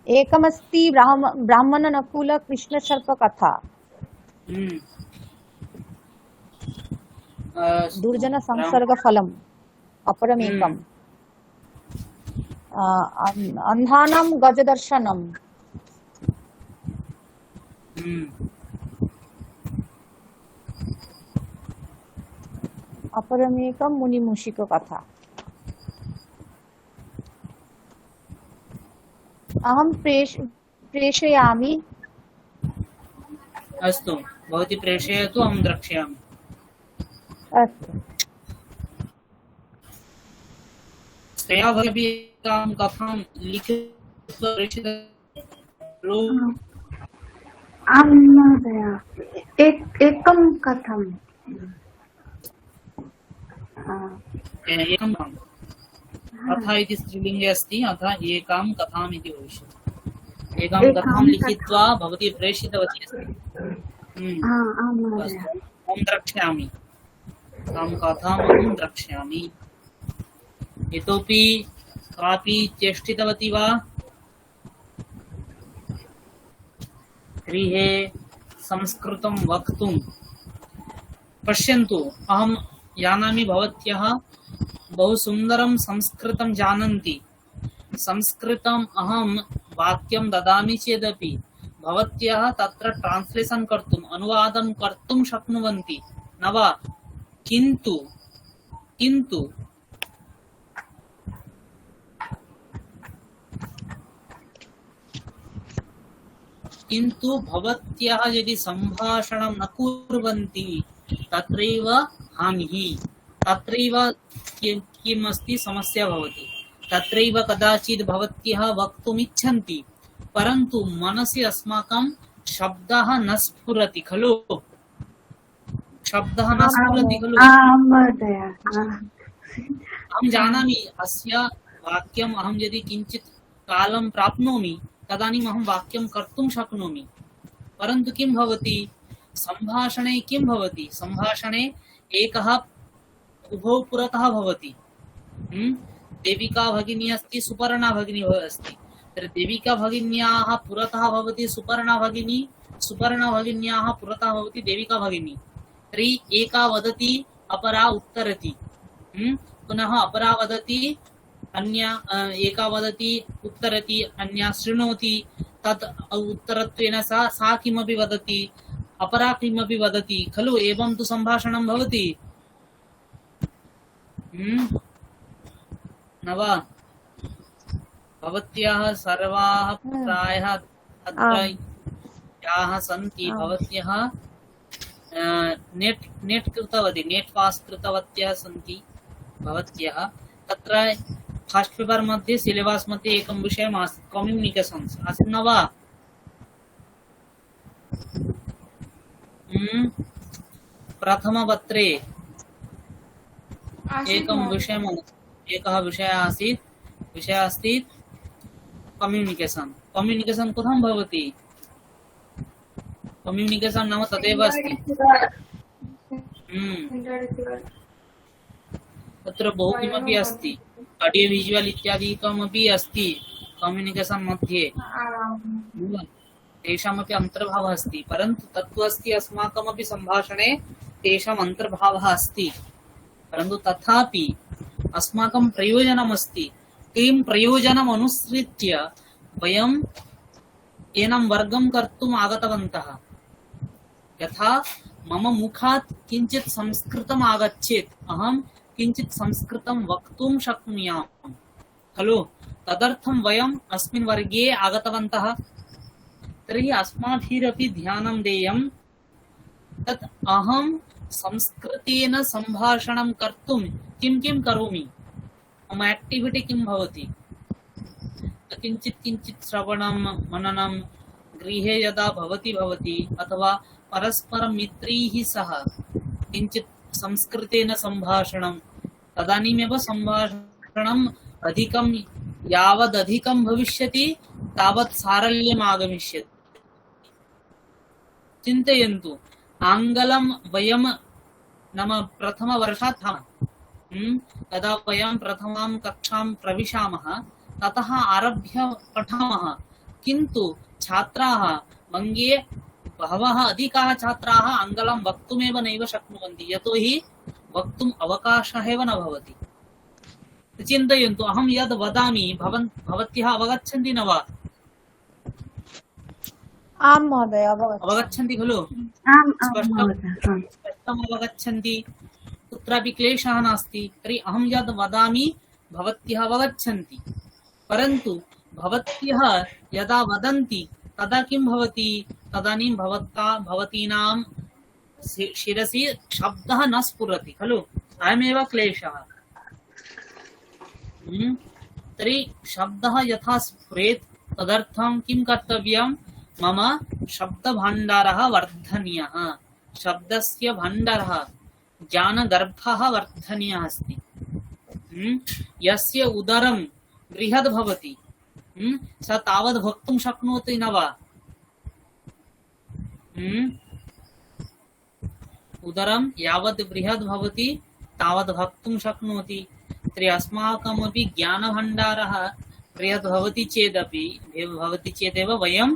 एकमस्ति ब्राह्मण नकुल कृष्ण सर्प कथा दुर्जन संसर्ग फलम अपरमेकम अंधानां गजदर्शनम अपरमेकम मुनिमूषिक कथा अहम प्रेषयामि अस्तु भवती प्रेषयतु अहं द्रक्ष्यामि अस्तु श्रेया भगिनी एकां कथां लिखित्वा प्रेषयतु आं महोदय एकं कथम् एकं कथा इति स्त्रीलिङ्गे अस्ति अतः एकां कथाम् इति भविष्यति एकां कथां लिखित्वा भवती प्रेषितवती अस्ति आं महोदय अस्तु अहं द्रक्ष्यामि तां कथाम् अहं द्रक्ष्यामि इतोपि कापि चेष्टितवती वा गृहे संस्कृतं वक्तुं पश्यन्तु अहं जानामि भवत्यः बहु सुन्दरं संस्कृतं जानन्ति संस्कृतम् अहं वाक्यं ददामि चेदपि भवत्यः तत्र ट्रान्स्लेशन् कर्तुम् अनुवादं कर्तुं शक्नुवन्ति न वा किन्तु भवत्यः यदि सम्भाषणं न कुर्वन्ति तत्रैव हानिः तत्रैव किम् अस्ति समस्या भवति तत्रैव कदाचित् भवत्यः वक्तुम् इच्छन्ति परन्तु मनसि अस्माकं शब्दः न स्फुरति खलु अहं जानामि अस्य वाक्यम् अहं यदि किञ्चित् कालं प्राप्नोमि तदानीम् अहं वाक्यं कर्तुं शक्नोमि परन्तु किं भवति सम्भाषणे किं भवति सम्भाषणे एकः उभौ पुरतः भवति देविका भगिनी अस्ति सुपर्णा भगिनी अस्ति तर्हि देविका भगिन्याः पुरतः भवति सुपर्णा भगिनी सुपर्णा भगिन्याः पुरतः भवति देविका भगिनी तर्हि एका वदति अपरा उत्तरति पुनः अपरा वदति अन्या एका वदति उत्तरति अन्या शृणोति तत् उत्तरत्वेन सा किमपि वदति अपरा किमपि वदति खलु एवं तु सम्भाषणं भवति न वा भवत्याः सर्वाः प्रायः अत्र याः सन्ति भवत्यः नेट् कृतवती नेट् पास् कृतवत्यः सन्ति भवत्यः तत्र फर्स्ट पेपर मध्ये सिलेबस मध्ये एकं विषयम् आसीत् कम्युनिकेशन्स् आसीत् न वा प्रथमपत्रे एकः विषयः आसीत् विषयः अस्ति कम्युनिकेशन् कथं भवति कम्युनिकेशन् नाम तदेव अस्ति तत्र बहु किमपि अस्ति ऑडियो विजुअल इत्यादिकमपि अस्ति कम्युनिकेशन् मध्ये तेषामपि अन्तर्भावः अस्ति, परन्तु तत्तु अस्ति अस्माकमपि सम्भाषणे तेषाम् अन्तर्भावः अस्ति, परन्तु तथापि अस्माकं प्रयोजनम् अस्ति। किं प्रयोजनम् अनुसृत्य वयम् एनं वर्गं कर्तुम् आगतवन्तः। यथा मम मुखात् किञ्चित् संस्कृतम् आगच्छेत्, अहं किञ्चित् संस्कृतं वक्तुं शक्नुयाम् खलु, तदर्थं वयम् अस्मिन् वर्गे आगतवन्तः। तर्हि अस्माभिरपि ध्यानं देयं तत् अहं संस्कृतेन सम्भाषणं कर्तुं किं किं करोमि, मम एक्टिविटी किं भवति। किञ्चित् श्रवणं मननं गृहे यदा भवति अथवा परस्परं मित्रैः सह किञ्चित् संस्कृतेन सम्भाषणं, तदानीमेव सम्भाषणम् अधिकं यावदधिकं भविष्यति तावत् सारल्यम् आगमिष्यति। चिन्तयन्तु, आङ्ग्लं वयं नाम प्रथमवर्षात् यदा वयं प्रथमां कक्षां प्रविशामः ततः आरभ्य पठामः, किन्तु छात्राः वङ्गे बहवः अधिकाः छात्राः आङ्ग्लं वक्तुमेव नैव शक्नुवन्ति, यतोहि वक्तुम् अवकाशः एव न भवति। चिन्तयन्तु, अहं यद् वदामि भवत्यः अवगच्छन्ति न वा? आम् महोदय, अवगच्छन्ति खलु? स्पष्टम् अवगच्छन्ति, कुत्रापि क्लेशः नास्ति। तर्हि अहं यद् वदामि भवत्यः अवगच्छन्ति, परन्तु भवत्यः यदा वदन्ति तदा किं भवति, तदानीं भवतीनां शिरसि शब्दः न स्फुरति खलु, अयमेव क्लेशः। तर्हि शब्दः यथा स्फुरेत् तदर्थं किं कर्तव्यं, मम शब्दभाण्डारः वर्धनीयः, शब्दस्य भाण्डारः ज्ञानगर्भः वर्धनीयः अस्ति। यस्य उदरं बृहद् भवति स तावद् वक्तुं शक्नोति न वा? उदरं यावत् बृहद् भवति तावद् वक्तुं शक्नोति। तर्हि अस्माकमपि ज्ञानभण्डारः बृहद् भवति चेदेव वयं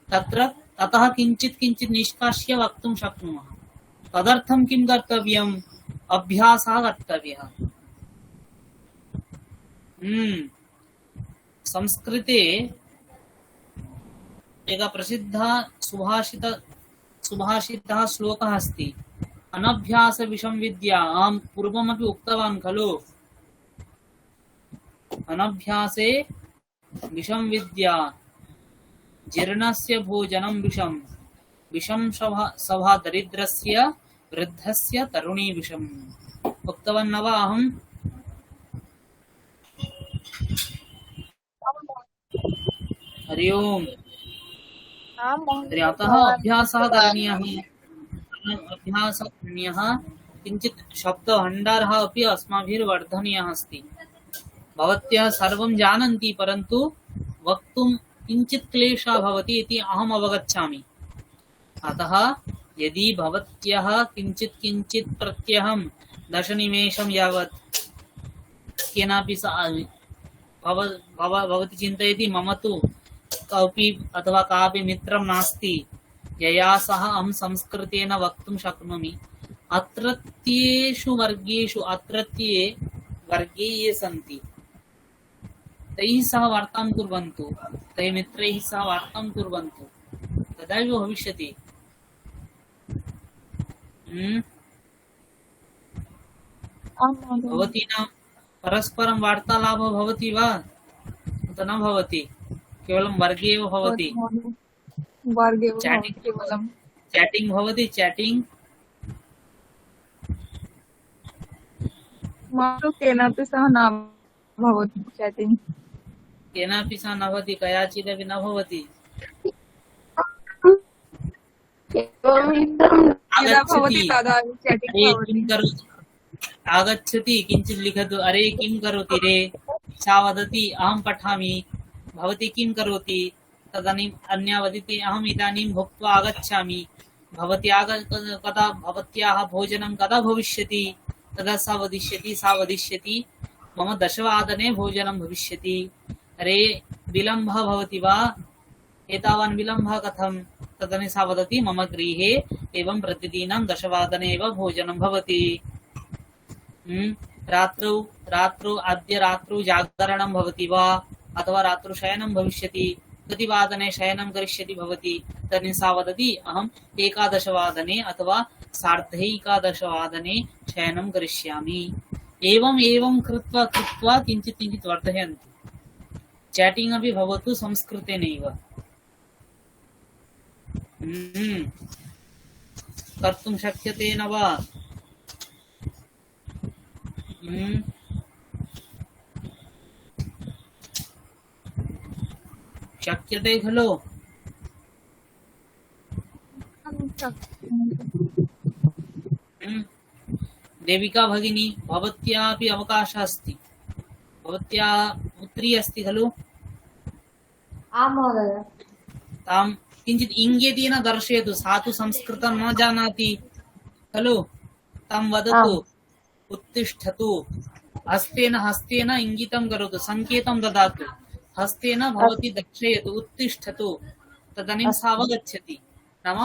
ततः किञ्चित् निष्कास्य वक्तुं शक्नुमः। तदर्थं किं कर्तव्यम्, अभ्यासः कर्तव्यः। संस्कृते एकः प्रसिद्धः सुभाषितः श्लोकः अस्ति, अनभ्यास विषं विद्या। अहं पूर्वमपि उक्तवान् खलु, अनभ्यासे विषं विद्या, जीर्णस्य भोजनं विषं, विषं सभा दरिद्रस्य वृद्धस्य तरुणी विषम्। उक्तवान् न वा अहम्? हरि ओम्। अतः अभ्यासः करणीयः, किञ्चित् शब्दभण्डारः अपि अस्माभिर्वर्धनीयः अस्ति। भवत्यः सर्वं जानन्ति, परन्तु वक्तुं किञ्चित् क्लेशः भवति इति अहम् अवगच्छामि। अतः यदि भवत्यः किञ्चित् प्रत्यहं 10 निमेषं यावत् केनापि भवती चिन्तयति मम तु कोऽपि अथवा कापि मित्रं नास्ति यया सह अहं संस्कृतेन वक्तुं शक्नोमि। अत्रत्येषु वर्गे ये सन्ति तैः सह वार्तां कुर्वन्तु, तैः मित्रैः सह वार्तां कुर्वन्तु, तदैव भविष्यति। भवतीनां परस्परं वार्तालापः भवति वा? उत न भवति, केवलं वर्गे एव भवति। चैटिंग भवति, चैटिंग केनापि सह न भवति, चैटिंग केनापि सह न भवति, कयाचिदपि न भवति। आगच्छति किञ्चित् लिखतु, अरे किं करोति रे, सा वदति अहं पठामि, भवती किं करोति, तदानीम् अन्या वदति अहम् इदानीं भुक्त्वा आगच्छामि, कदा भवत्याः भोजनं कदा भविष्यति, तदा सा वदिष्यति मम 10 वादने भोजनं भविष्यति। अरे विलम्बः भवति वा, एतावान् विलम्बः कथं? तदनीं सा वदति मम गृहे एवं प्रतिदिनं 10 एव भोजनं भवति। रात्रौ अद्य रात्रौ जागरणं भवति वा अथवा रात्रौ शयनं भविष्यति? कति वादने शयनं करिष्यति भवती? तर्हि सा वदति अहम् 11 अथवा 11:30 शयनं करिष्यामि। एवं कृत्वा किञ्चित् वर्धयन्ति। चैटिंग अपि भवतु संस्कृतेनैव। कर्तुं शक्यते न वा? शक्यते खलु? देविका भगिनी, भवत्यापि अवकाशः अस्ति। भवत्याः पुत्री अस्ति खलु? आम् महोदय। तां किञ्चित् इङ्गितेन दर्शयतु। सा तु संस्कृतं न जानाति खलु? तं वदतु उत्तिष्ठतु। हस्तेन इङ्गितं करोतु, सङ्केतं ददातु। हस्तेन भवती दर्शयतु उत्तिष्ठतु। तदनीं सा अवगच्छति। नाम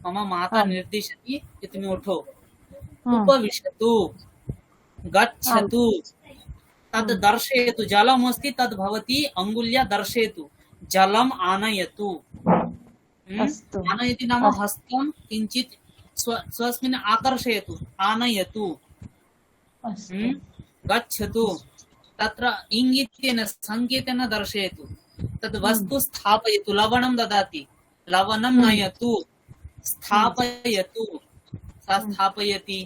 मम माता निर्दिशति इति उठो, उपविशतु, गच्छतु, तद् दर्शयतु। जलमस्ति तद् भवती अङ्गुल्या दर्शयतु। जलम् आनयतु। आनयति नाम हस्तं किञ्चित् स्वस्मिन् आकर्षयतु, आनयतु। गच्छतु, तत्र इङ्गितेन सङ्केतेन दर्शयतु। तद् वस्तु स्थापयतु। लवणं ददाति, लवणं नयतु, स्थापयतु। सा स्थापयति।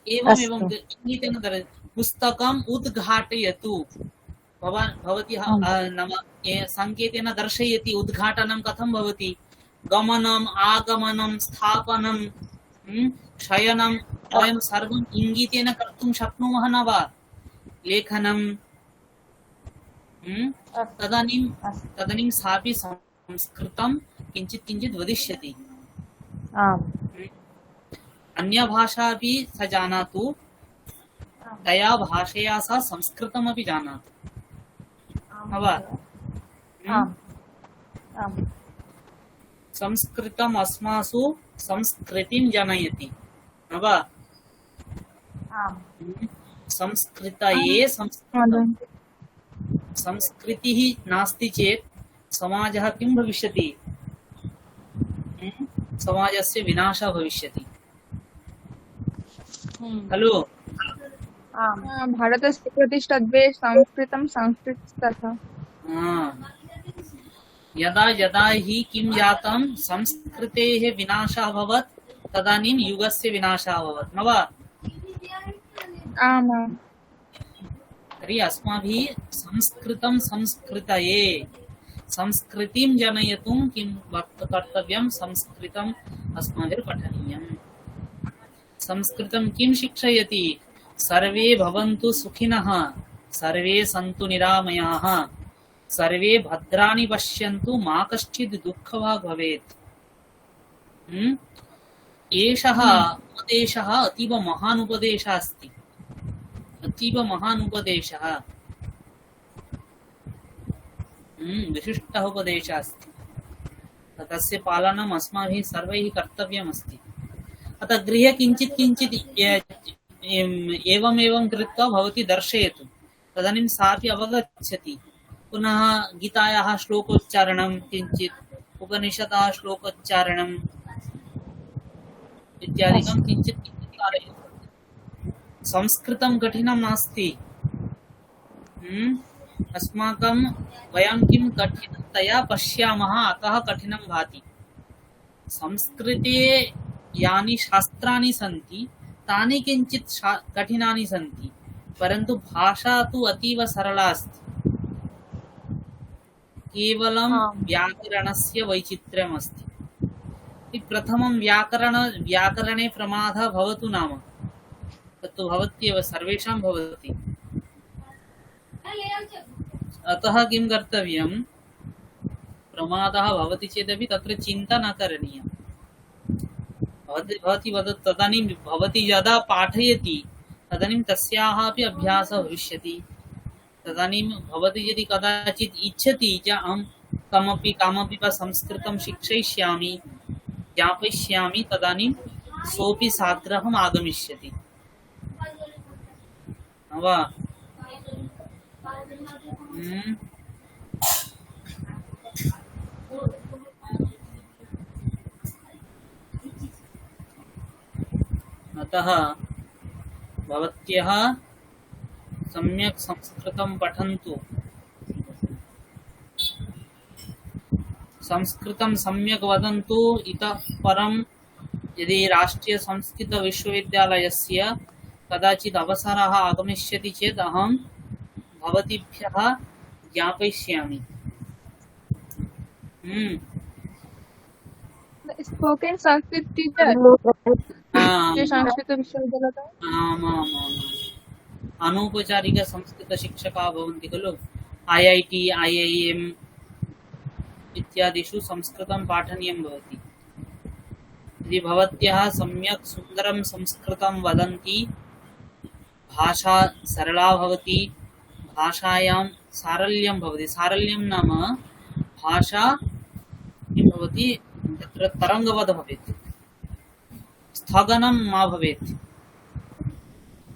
एवं इङ्गितेन दर्शयतु। पुस्तकम् उद्घाटयतु। भवती नाम सङ्केतेन दर्शयति। उद्घाटनं कथं भवति? गमनम्, आगमनं, स्थापनं, शयनं वयं सर्वम् इङ्गितेन कर्तुं शक्नुमः न वा? लेखनं। तदानीं सापि संस्कृतं किञ्चित् वदिष्यति। अन्य भाषा अपि स जानातु, तया भाषया सा संस्कृतमपि जानातु। संस्कृतम् अस्मासु संस्कृतिं जनयति। संस्कृतये संस्कृतिः नास्ति चेत् समाजः किं भविष्यति? समाजस्य विनाशः भविष्यति खलु? भारतस्य प्रतिष्ठद्वे संस्कृतं संस्कृतस्तथा। यदा यदा हि किं जातं संस्कृतेः विनाशः अभवत्, तदानीं युगस्य विनाशः अभवत् न वा? आमाम्। तर्हि अस्माभिः संस्कृतं संस्कृतये, संस्कृतिं जनयितुं किं कर्तव्यं? संस्कृतम् अस्माभिः पठनीयम्। संस्कृतं किं शिक्षयति? सर्वे भवन्तु सुखिनः, सर्वे सन्तु निरामयाः, सर्वे भद्राणि पश्यन्तु, मा कश्चित् दुःखभाग् भवेत्। एषः उपदेशः अतीव महान् उपदेशः अस्ति। अतीव महान् उपदेशः, विशिष्टः उपदेशः अस्ति। तस्य पालनम् अस्माभिः सर्वैः कर्तव्यमस्ति। अतः गृहे किञ्चित् एवं कृत्वा भवती दर्शयतु। तदानीं सापि अवगच्छति। पुनः गीतायाः श्लोकोच्चारणं, किञ्चित् उपनिषदः श्लोकोच्चारणम् इत्यादिकं किञ्चित् कारयतु। संस्कृतं कठिनं नास्ति। अस्माकं वयं किं कठिनतया पश्यामः, अतः कठिनं भाति। संस्कृते यानि शास्त्राणि सन्ति तानि किञ्चित् कठिनानि सन्ति, परन्तु भाषा तु अतीव सरला अस्ति। केवलं व्याकरणस्य वैचित्र्यम् अस्ति। प्रथमं व्याकरणे प्रमादः भवतु नाम तत्तु भवत्येव, सर्वेषां भवति। अतः किं कर्तव्यं? प्रमादः भवति चेदपि तत्र चिन्ता न करणीया। भवती वदति, तदानीं भवती यदा पाठयति तदानीं तस्याः अपि अभ्यासः भविष्यति। तदानीं भवती यदि कदाचित् इच्छति च अहं कामपि वा संस्कृतं शिक्षयिष्यामि ज्ञापयिष्यामि तदानीं सोऽपि साग्रहम् आगमिष्यति न वा? अतः भवत्यः सम्यक् संस्कृतं पठन्तु, संस्कृतं सम्यक् वदन्तु। इतः परं यदि राष्ट्रीय संस्कृत विश्वविद्यालयस्य कदाचित् अवसरः आगमिष्यति चेत् अहं भवतीभ्यः ज्ञापयिष्यामि। स्पोकन संस्कृत टीचर आम् संस्कृत विश्वविद्यालय आम् अनौपचारिक संस्कृत शिक्षकाः भवन्ति खलु, IIT IIM इत्यादिषु संस्कृतं पाठनीयं भवति। यदि भवत्यः सम्यक् सुन्दरं संस्कृतं वदन्ति, भाषा सरला भवति, भाषायां सारल्यं भवति। सारल्यं नाम भाषा किं भवति, तत्र तरङ्गवत् भवेत्, स्थगनं मा भवेत्,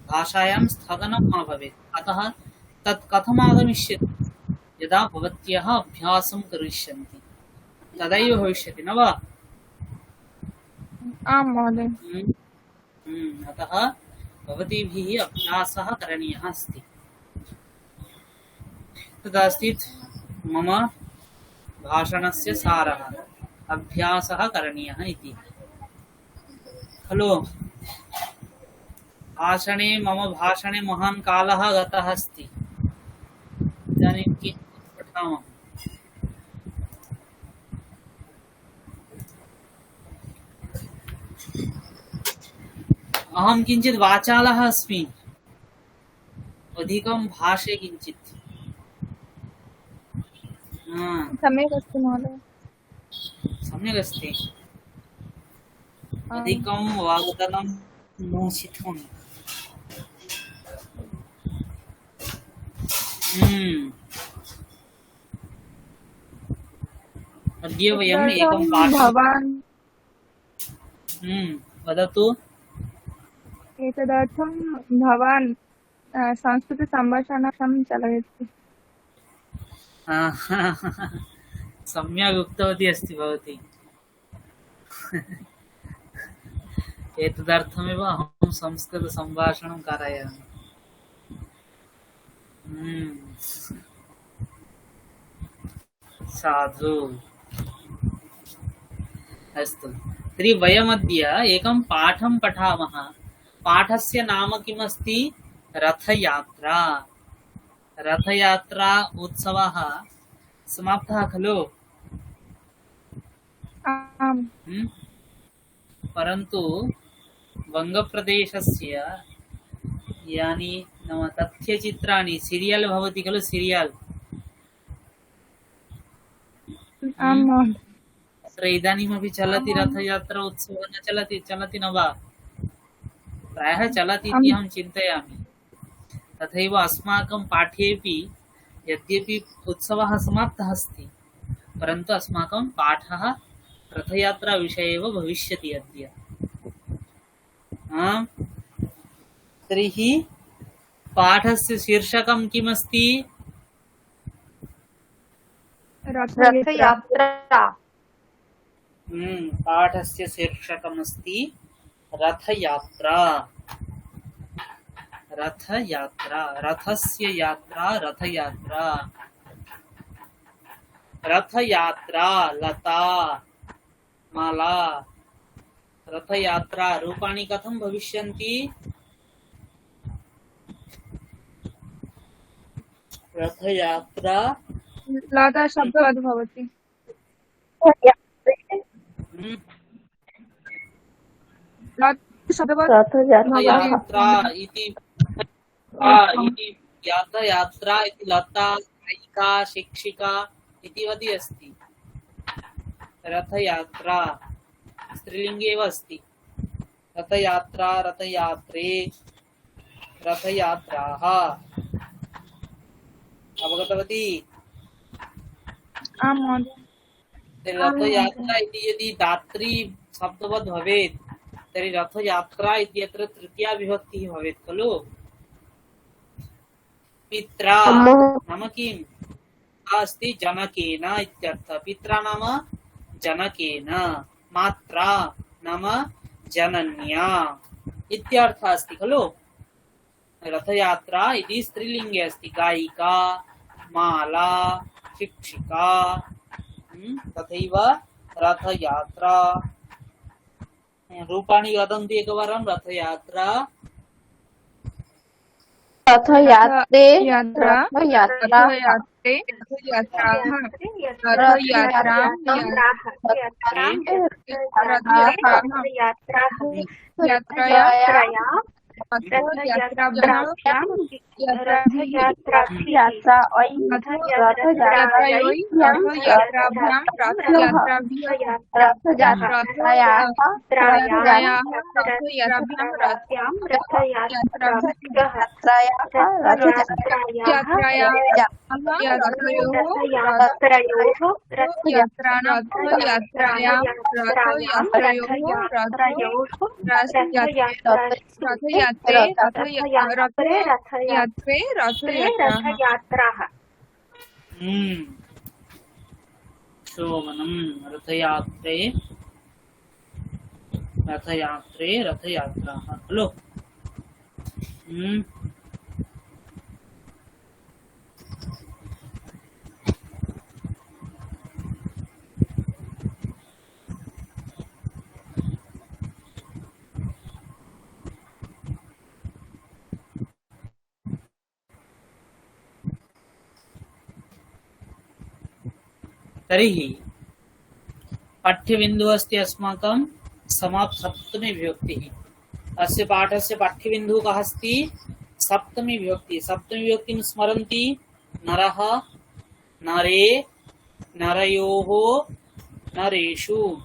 भाषायां स्थगनं मा भवेत्। अतः तत् कथम् आगमिष्यति, यदा भवत्यः अभ्यासं करिष्यन्ति तदैव भविष्यति, न वा? आम् महोदय। अतः भवतीभिः अभ्यासः करणीयः अस्ति। तदस्ति मम भाषणस्य सारः, अभ्यासः करणीयः इति खलु। मम भाषणे महान् कालः गतः अस्ति। इदानीं किञ्चित् पठामः। अहं किञ्चित् वाचालः अस्मि, अधिकं भाषे किञ्चित्। सम्यक् अस्ति महोदय। सम्यक् अस्ति। अधिकं वाग्दनं नोषितम्। अद्य वयम् एकं पाठं भवान् वदतु। एतदर्थं भवान् संस्कृतसम्भाषणं चालयति। सम्यक् उक्तवती अस्ति भवती। एतदर्थमेव अहं संस्कृतसम्भाषणं कारयामि। साधु। अस्तु, तर्हि वयमद्य एकं पाठं पठामः। पाठस्य नाम किमस्ति? रथयात्रा। रथयात्रा उत्सवः समाप्तः खलु? आम्। परन्तु वङ्गप्रदेशस्य यानि नाम तथ्यचित्राणि, सीरियल् भवति खलु, सीरियल्, तत्र इदानीमपि चलति रथयात्रा उत्सवः, न चलति? चलति न वा? प्रायः चलति इति अहं चिन्तयामि। तथैव अस्माकं पाठ्येपि यद्यपि उत्सवः समाप्तः अस्ति, परन्तु अस्माकं पाठः रथयात्रा विषये एव भविष्यति अद्य। तर्हि पाठस्य शीर्षकं किमस्ति? रथयात्रा। पाठस्य शीर्षकमस्ति रथयात्रा। रथयात्रा, रथस्य यात्रा, रथयात्रा। रथयात्रा लता माला। रथयात्रा रूपाणि कथं भविष्यन्ति? रथयात्रा लता शब्दवत् भवति। रथयात्रा इति यात्रा इति लता, नायिका, शिक्षिका इति वदति अस्ति। रथयात्रा स्त्रीलिङ्गे एव अस्ति। रथयात्रा, रथयात्रे, रथयात्राः। अवगतवती? आम् महोदय। रथयात्रा इति यदि दात्री शब्दवद् भवेत् तर्हि रथयात्रा इत्यत्र तृतीया विभक्तिः भवेत् खलु। पित्रा नाम किम्? अस्ति जनकेन इत्यर्थः। पित्रा नाम जनकेन, मात्रा नाम जनन्या इत्यर्थः अस्ति खलु। रथयात्रा इति स्त्रीलिङ्गे अस्ति। गायिका, माला, शिक्षिका, तथैव रथयात्रा। रूपाणि वदन्तु एकवारं। रथयात्रा, रथयात्रे यात्रा रथयात्रा रथयात्रे रथयात्राः रथयात्रां यात्राया रथयात्राः। शोभनं। रथयात्रे रथयात्रे रथयात्राः खलु। तर्हि पाठ्यबिन्दुः अस्ति अस्माकं सप्तमी विभक्तिः। अस्य पाठस्य पाठ्यबिन्दुः कः अस्ति? सप्तमी विभक्तिः। सप्तमी विभक्तिं स्मरन्ति? नरः, नरे, नरयोः, नरेषु।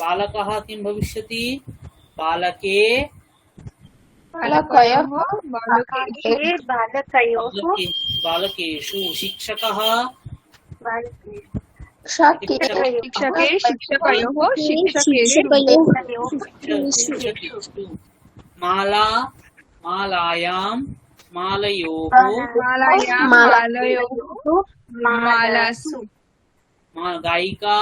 बालकः किं भविष्यति? बालके, बालकेषु। शिक्षकः, शिक्षकेषु। माला, मालायां, मालयोः, मालासु। गायिका,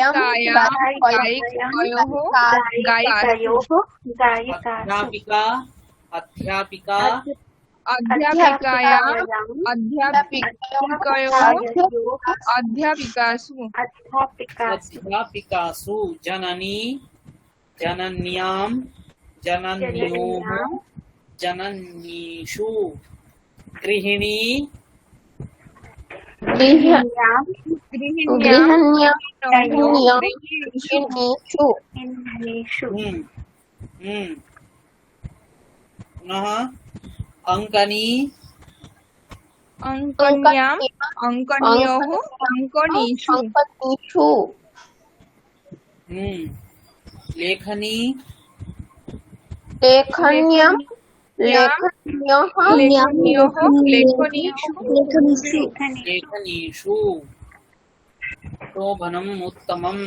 गायिकायां अध्यापिका, अध्यापिका, अध्यापिकासु। अध्यापिकासु। जननी, जनन्यां, जनन्योः, जननीषु। गृहिणी, गृहिण्यषु। पुनः अंकनी, अंकन्यां, अंकन्योः, अंकनीषु। लेखनी, लेखन्यां, लेखन्योः, लेखनीषु। लेखनीषु। शोभनम्, उत्तमम्।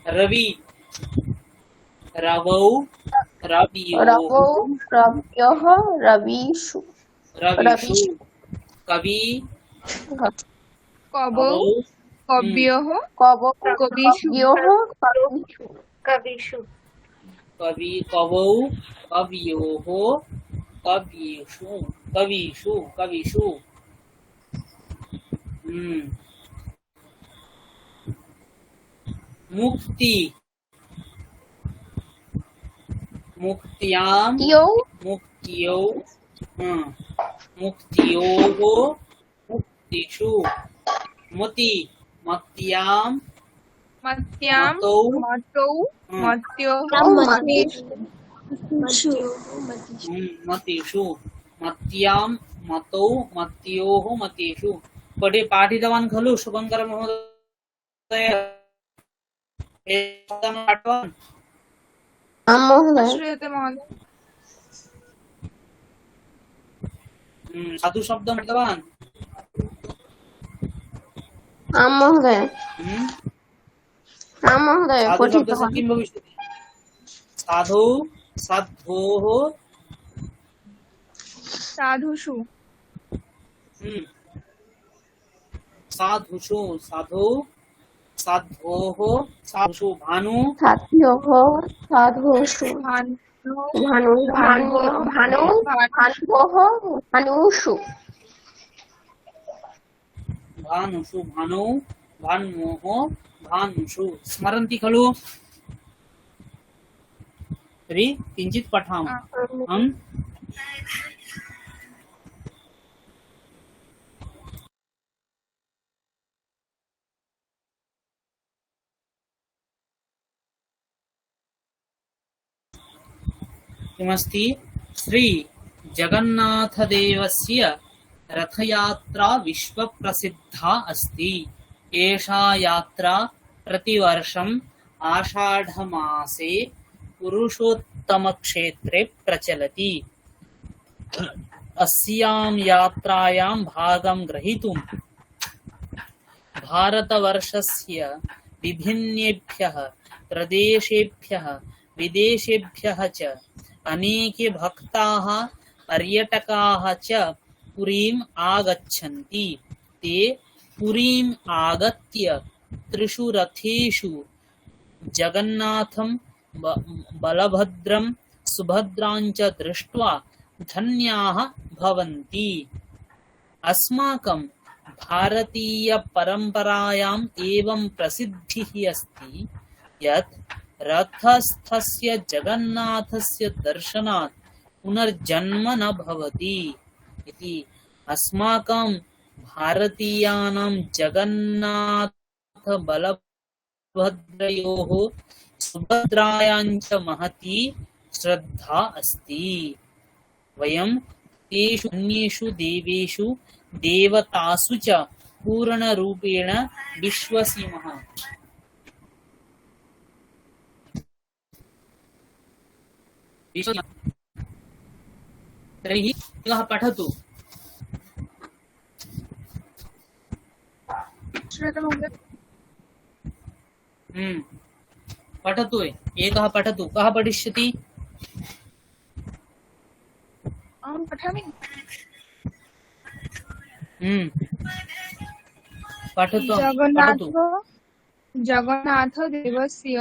रवि, रवौ, रव्योः, रविषु। कवि, कवौ, कव्योः, कविषु। कवि, कवौ, कव्योः, कविषु। मुक्ति, मुक्त्यां, मुक्त्योः, मुक्तिषु। मति, मत्यां, मतौ, मत्योः, मतिषु। मत्यां, मतौ, मत्योः, मतिषु। पाठितवान् खलु शुभङ्कर महोदय? पाठवान्? आम महोदय। श्रूयते महोदय। साधु शब्दं कृतवान्। आम महोदय। हम्म? आम महोदय साधु शब्दस्य पठितवान्। किं भविष्यति? साधु साध्वोः साधुषु हम्म, साधुषु साधु साध्वोः साधुषु भानु साध्योः साधुषु भानु भानु भानु भानु भानुः भानुषु भानुषु भानु भान्वोः भानुषु स्मरन्ति खलु? तर्हि किञ्चित् पठामः। हम किमस्ति? श्री जगन्नाथदेवस्य रथयात्रा विश्वप्रसिद्धा अस्ति। एषा यात्रा प्रतिवर्षम् आषाढमासे पुरुषोत्तमक्षेत्रे प्रचलति। अस्यां यात्रायां भागं ग्रहीतुं भारतवर्षस्य विभिन्नेभ्यः प्रदेशेभ्यः विदेशेभ्यः च अनेके भक्ताः पर्यटकाः च पुरीम् आगच्छन्ति। ते पुरीम् आगत्य त्रिषु रथेषु जगन्नाथं बलभद्रं सुभद्रां च दृष्ट्वा धन्याः भवन्ति। अस्माकं भारतीयपरम्परायाम् एवं प्रसिद्धिः अस्ति यत् रथस्थस्य जगन्नाथस्य दर्शनात् पुनर्जन्म न भवति इति। अस्माकं भारतीयानां जगन्नाथ बलभद्रयोः सुभद्रायां च महती श्रद्धा अस्ति। वयं तेषु अन्येषु देवेषु देवतासु च पूर्णरूपेण विश्वसिमः। तर्हि एकः पठतु। श्रूयते महोदय। पठतु। एकः पठतु। कः पठिष्यति? अहं पठामि। पठतु। जगन्नाथदेवस्य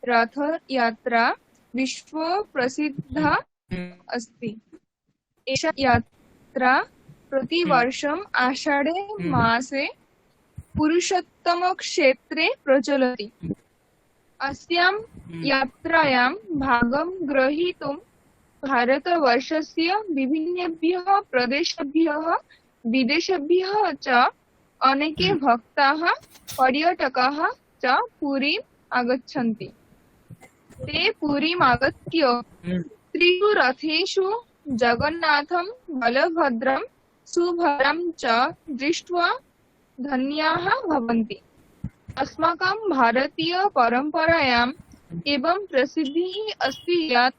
रथयात्रा विश्वप्रसिद्धा अस्ति। एषा यात्रा प्रतिवर्षम् आषाढे मासे पुरुषोत्तमक्षेत्रे प्रचलति। अस्यां यात्रायां भागं ग्रहीतुं भारतवर्षस्य विभिन्नेभ्यः प्रदेशेभ्यः विदेशेभ्यः च अनेके भक्ताः पर्यटकाः च पुरीम् आगच्छन्ति। ते पुरीम् आगत्य त्रिषु रथेषु जगन्नाथं बलभद्रं सुभद्रां च दृष्ट्वा धन्याः भवन्ति। अस्माकं भारतीयपरम्परायाम् एवं प्रसिद्धिः अस्ति यत्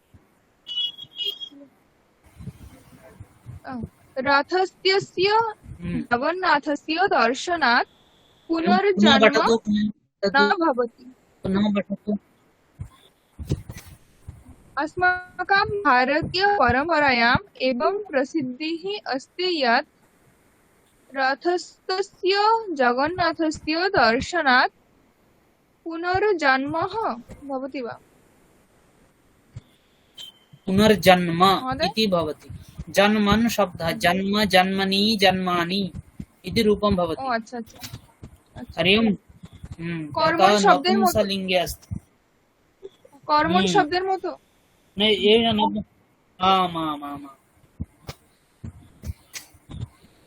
रथस्य जगन्नाथस्य दर्शनात् पुनर्जन्म न भवति। अस्माकं भारतीयपरम्परायाम् एवं प्रसिद्धिः अस्ति यत् रथस्थस्य जगन्नाथस्य दर्शनात् पुनर्जन्म भवति वा? पुनर्जन्म महोदय? इति भवति। जन्मन् शब्दः जन्म जन्मनि जन्मानि इति रूपं भवति। ओ अच्छा अच्छा। हरि ओम्। कर्मण शब्देर मतो। नपुंसकलिङ्गे अस्ति। कर्मण शब्देर मतो।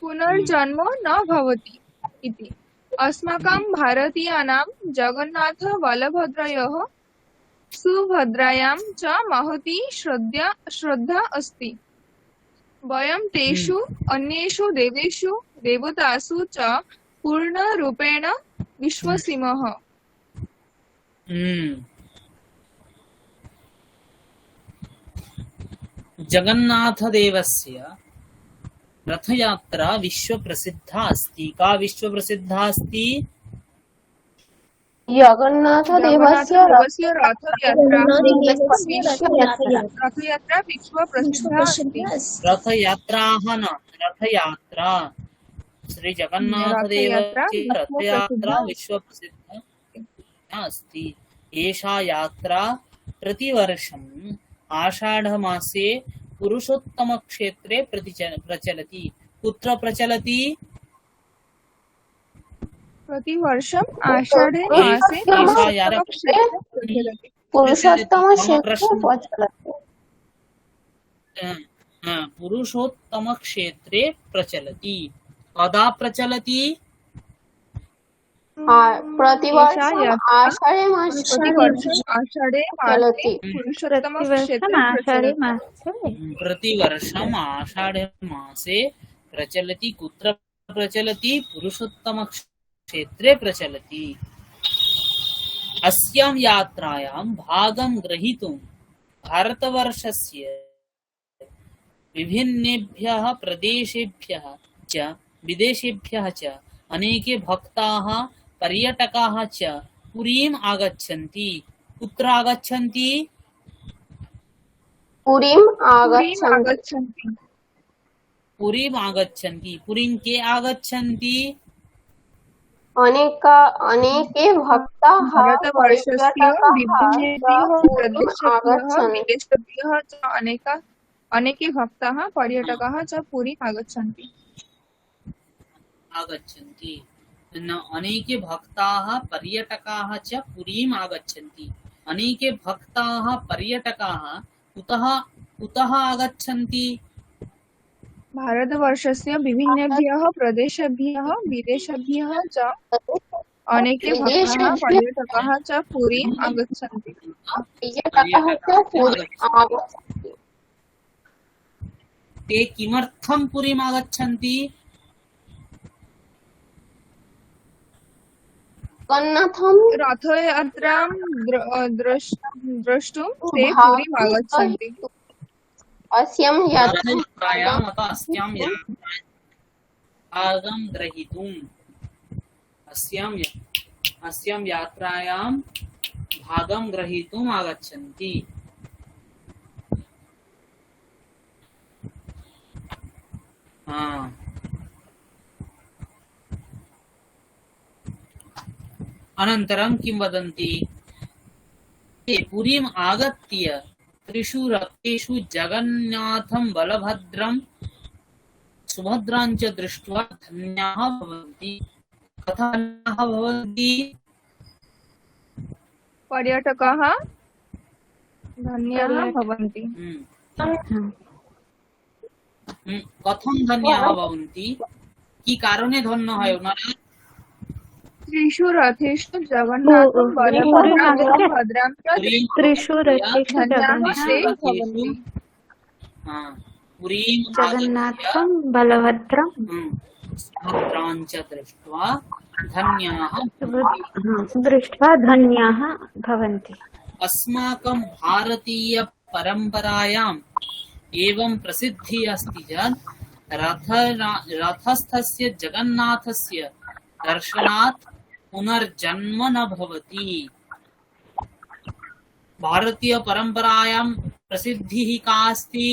पुनर्जन्म न भवति इति। अस्माकं भारतीयानां जगन्नाथ बलभद्रयोः सुभद्रायां च महती श्रद्धा अस्ति। वयं तेषु अन्येषु देवेषु देवतासु च पूर्णरूपेण विश्वसिमः। जगन्नाथदेवस्य रथयात्रा विश्वप्रसिद्धा अस्ति। का विश्वप्रसिद्धा अस्ति? जगन्नाथदेवस्य जगन्नाथदेवस्य रथयात्रा रथयात्रा रथयात्रा विश्वप्रसिद्धा अस्ति। रथयात्राः न, रथयात्रा श्री जगन्नाथदेवस्य रथयात्रा विश्वप्रसिद्धा अस्ति। एषा यात्रा प्रतिवर्षम् आषाढमासे पुरुषोत्तमक्षेत्रे प्रचलति। कुत्र प्रचलति? प्रतिवर्षम् आषाढे मासे एषा यात्रा प्रचलति। पुरुषोत्तमक्षेत्रे प्रचलति। पुरुषोत्तमक्षेत्रे प्रचलति। कदा प्रचलति? प्रतिवर्षम् आषाढे मासे प्रतिवर्षम् आषाढे मासे चलति। पुरुषोत्तमक्षेत्रे प्रचलति। प्रतिवर्षम् आषाढमासे प्रचलति। कुत्र प्रचलति? पुरुषोत्तमक्षेत्रे प्रचलति। अस्यां यात्रायां भागं ग्रहीतुं भारतवर्षस्य विभिन्नेभ्यः प्रदेशेभ्यः च विदेशेभ्यः च अनेके भक्ताः पर्यटकाः च पुरीम् आगच्छन्ति। कुत्र आगच्छन्ति? पुरीम् पुरीम् आगच्छन्ति। आगच्छन्ति। पुरीम् आगच्छन्ति। पुरीं के आगच्छन्ति? अनेके भक्ताः भारतवर्षस्य विभिन्नेभ्यः पुरीम् प्रदेशेभ्यः आगच्छन्ति। विदेशेभ्यः च अनेके भक्ताः पर्यटकाः च पुरीम् आगच्छन्ति। अनेके भक्ताः पर्यटकाः च पुरीम् आगच्छन्ति। अनेके भक्ताः पर्यटकाः कुतः आगच्छन्ति? भारतवर्षस्य विभिन्नेभ्यः प्रदेशेभ्यः विदेशेभ्यः च अनेके भक्ताः पर्यटकाः च पुरीम् आगच्छन्ति। पर्यटकाः च पुरीम् आगच्छन्ति। ते किमर्थं पुरीम् आगच्छन्ति? जगन्नाथं रथयात्रां द्रष्टुं ते पुरीम् आगच्छन्ति। अस्यां यात्रायां अस्यां यात्रायां भागं ग्रहीतुम् अस्यां यात्रायां भागं ग्रहीतुम् आगच्छन्ति। अनन्तरं किं वदन्ति? ते पुरीम् आगत्य त्रिषु रथेषु जगन्नाथं बलभद्रं सुभद्रां च दृष्ट्वा धन्याः भवन्ति। कथं धन्याः भवन्ति? पर्यटकाः धन्याः भवन्ति। कथं धन्याः भवन्ति? কি কারণে ধন্য হয় ওনারা? त्रिषु रथेषु जगन्नाथं बलभद्रं च त्रिषु रथेषु धन्याः ते भवन्ति। पुरीं जगन्नाथं बलभद्रं सुभद्रां च दृष्ट्वा धन्याः दृष्ट्वा धन्याः भवन्ति। अस्माकं भारतीय परम्परायाम् एवं प्रसिद्धिः अस्ति यत् रथस्थस्य जगन्नाथस्य दर्शनात् पुनर्जन्म न भवति। भारतीय परम्परायां प्रसिद्धिः का अस्ति?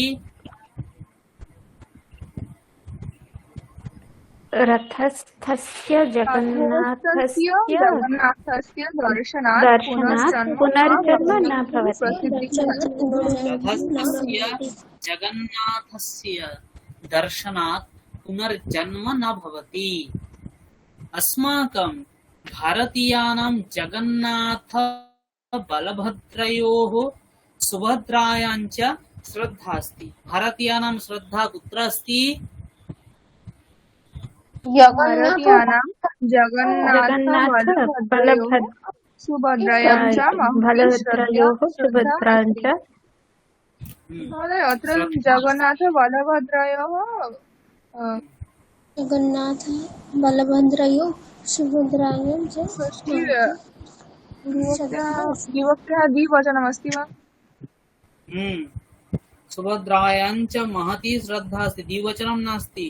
रथस्थस्य जगन्नाथस्य जगन्नाथस्य दर्शनात् पुनर्जन्म न भवति। रथस्थस्य जगन्नाथस्य दर्शनात् पुनर्जन्म न भवति। अस्माकं भारतीयानां जगन्नाथ बलभद्रयोः सुभद्रायां च श्रद्धा अस्ति। भारतीयानां श्रद्धा कुत्र अस्ति? भारतीयानां जगन्नाथ बलभद्रयोः सुभद्रायां च बलभद्रयोः सुभद्रां च अत्र जगन्नाथ बलभद्रयोः जगन्नाथ बलभद्रयोः सुभद्रायां च विभक्त्याः द्विवचनमस्ति वा? सुभद्रायां च महती श्रद्धा अस्ति, द्विवचनं नास्ति,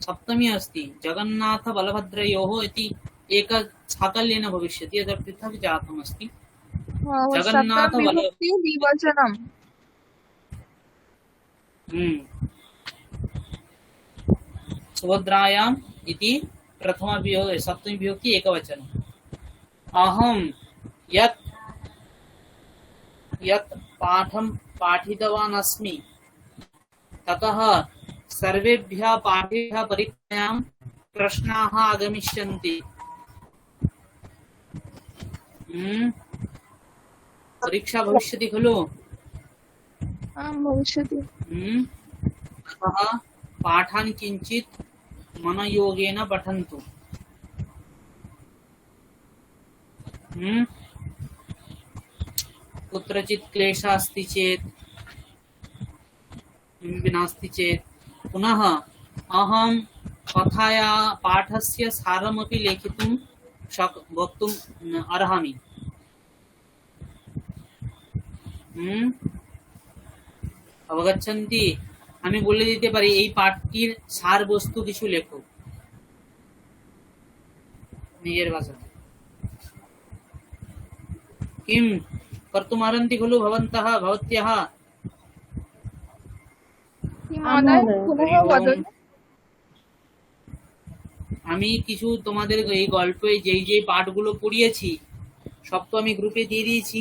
सप्तमी अस्ति। जगन्नाथ बलभद्रयोः इति एक साकल्येन भविष्यति, अत्र पृथक् जातमस्ति। जगन्नाथ सप्तमी बल विभक्ति द्विवचनम्। सुभद्रायाम् इति प्रथमा विभक्ति, सप्तमी विभक्ति एकवचनम्। अहं यत् पाठं पाठितवान् अस्मि, ततः सर्वेभ्यः पाठेभ्यः परीक्षायां प्रश्नाः आगमिष्यन्ति। परीक्षा भविष्यति खलु? आं भविष्यति। अतः पाठान् किञ्चित् मनोयोगेन पठन्तु। कुत्रचित् क्लेशः अस्ति चेत्, नास्ति चेत् पुनः अहं कथाया पाठस्य सारमपि लेखितुं वक्तुम् अर्हामि। অবগচ্ছন্তি? আমি বলে দিতে পারি এই পাঠটির সার বস্তু কিছু লেখো নিজের ভাষায়। কিম কর্তুমর্হন্তি খলু ভবন্তঃ ভবত্যः? আমি কিছু তোমাদের এই গল্পে যেই যেই পাঠগুলো পড়িয়েছি সব তো আমি গ্রুপে দিয়ে দিয়েছি।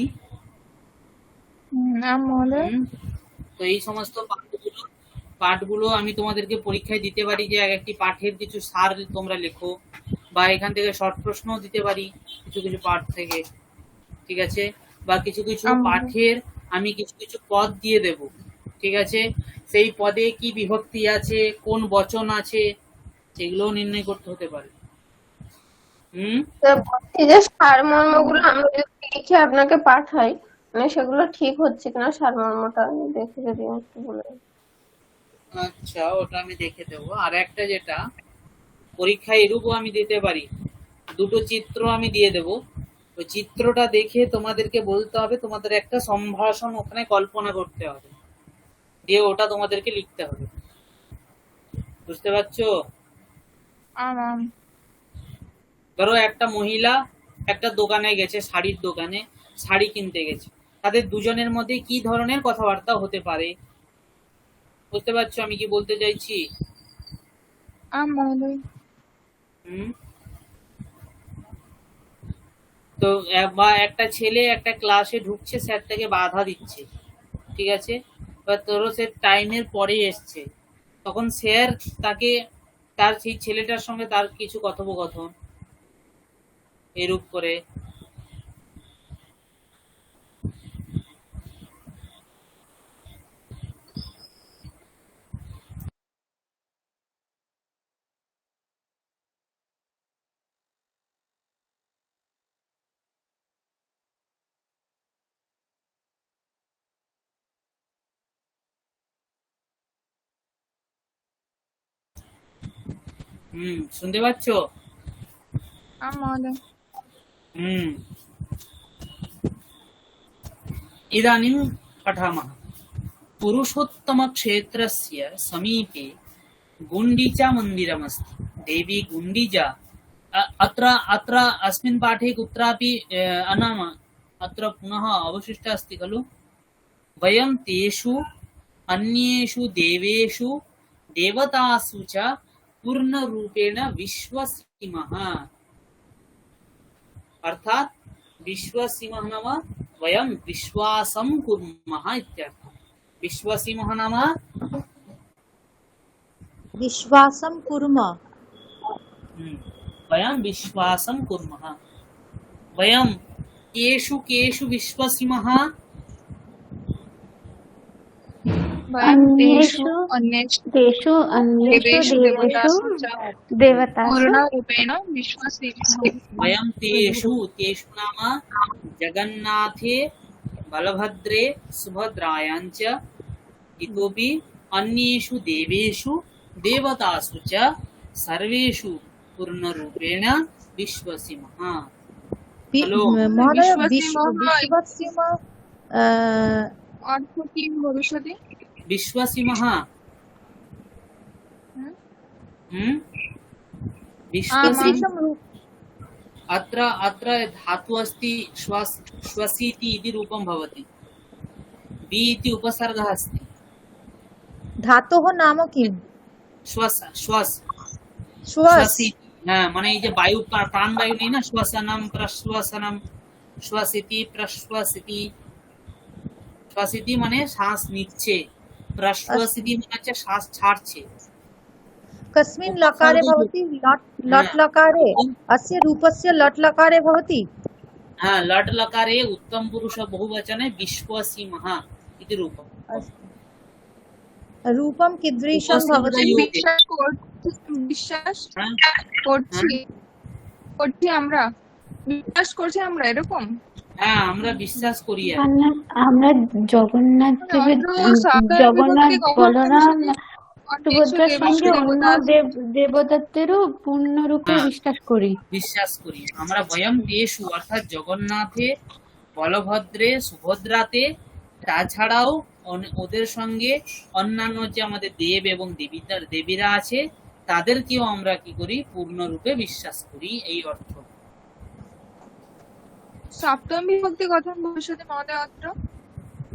তো এই সমস্ত পাঠগুলো আমি তোমাদেরকে পরীক্ষায় দিতে পারি, যে এক একটি পাঠের কিছু সার তোমরা লেখো, বা এখান থেকে শর্ট প্রশ্ন দিতে পারি কিছু কিছু পাঠ থেকে, ঠিক আছে? বা কিছু কিছু পাঠের আমি কিছু কিছু পদ দিয়ে দেব, ঠিক আছে? সেই পদে কি বিভক্তি আছে, কোন বচন আছে, সেগুলো নির্ণয় করতে হতে পারে। এই যে সারমর্মগুলো আমরা যদি লিখে আপনাকে পাঠাই, মানে সেগুলো ঠিক হচ্ছে কিনা সারমর্মটা দেখে যদি একটু বলে। আচ্ছা, ওটা আমি দেখে দেবো। আর একটা যেটা পরীক্ষায় এরূপও আমি দিতে পারি, দুটো চিত্র আমি দিয়ে দেব, ওই চিত্রটা দেখে তোমাদেরকে বলতে হবে, তোমাদের একটা সম্ভাষণ ওখানে কল্পনা করতে হবে, দিয়ে ওটা তোমাদেরকে লিখতে হবে। বুঝতে পারছো? ধরো একটা মহিলা একটা দোকানে গেছে, শাড়ির দোকানে শাড়ি কিনতে গেছে, তাদের দুজনের মধ্যে কি ধরনের কথাবার্তা হতে পারে? বুঝতে পারছো আমি কি বলতে চাইছি? তো বা একটা ছেলে একটা ক্লাসে ঢুকছে, স্যার তাকে বাধা দিচ্ছে, ঠিক আছে? এবার ধরো সে টাইমের পরে এসছে, তখন স্যার তাকে তার সেই ছেলেটার সঙ্গে তার কিছু কথোপকথন এরূপ করে। শুনতে পাচ্ছ? इदानीं पठामः। पुरुषोत्तमक्षेत्रस्य समीपे गुण्डिचा मन्दिरमस्ति, देवी गुण्डिचा। अत्र अत्र अस्मिन् पाठे कुत्रापि नाम अत्र पुनः अवशिष्ट अस्ति खलु? वयं तेषु अन्येषु देवेषु देवतासु च पूर्णरूपेण विश्वसिमः। अर्थात विश्वसिमः नाम वयं विश्वासं कुर्मः इत्यर्थः। विश्वसिमः नाम विश्वासं कुर्मः, वयं विश्वासं कुर्मः। वयं केषु केषु विश्वसिमः? अन्येषु देवेषु देवतासु पूर्णरूपेण विश्वसिमः। वयं तेषु तेषु नाम जगन्नाथे बलभद्रे सुभद्रायां च इतोपि अन्येषु देवेषु देवतासु च सर्वेषु पूर्णरूपेण विश्वसिमः। महोदय विश्वसिमः अर्थ किं भविष्यति? विश्वसीमः विश्वसी कीदृशं अत्र अत्र धातु अस्ति श्वसीति इति रूपं भवति बि इति उपसर्गः अस्ति धातोः नाम किं? श्वस श्वस श्वस श्वसीति মানে এই যে বায়ু প্রাণবায়ু নেই না শ্বসনম প্রশ্বসনম শ্বসিতি প্রশ্বসিতি শ্বাসিতি মানে শ্বাস নিচ্ছে প্রশ্বসিতি মানে হচ্ছে শ্বাস ছাড়ছে कस्मिन् लकारे भवति? लट् लकारे अस्य रूपस्य लट् लकारे भवति। हाँ लट् लकारे उत्तम पुरुष बहुवचने विश्वसीमः इति रूपम् रूपं कीदृशं भवति? বিশ্বাস করছি আমরা বিশ্বাস করছি আমরা এরকম হ্যাঁ আমরা বিশ্বাস করি আর আমরা জগন্নাথ দেবের জগন্নাথ বলরাম সুভদ্রার সঙ্গে অন্য দেবতাদেরও পূর্ণরূপে বিশ্বাস করি আমরা বয়ম তেষু অর্থাৎ জগন্নাথে বলভদ্রে সুভদ্রাতে তাছাড়াও ওদের সঙ্গে অন্যান্য যে আমাদের দেব এবং দেবীরা আছে তাদেরকেও আমরা কি করি পূর্ণরূপে বিশ্বাস করি এই অর্থ সপ্তম বিভক্তি কথন ভবিষ্যতে মহোদয় অত্র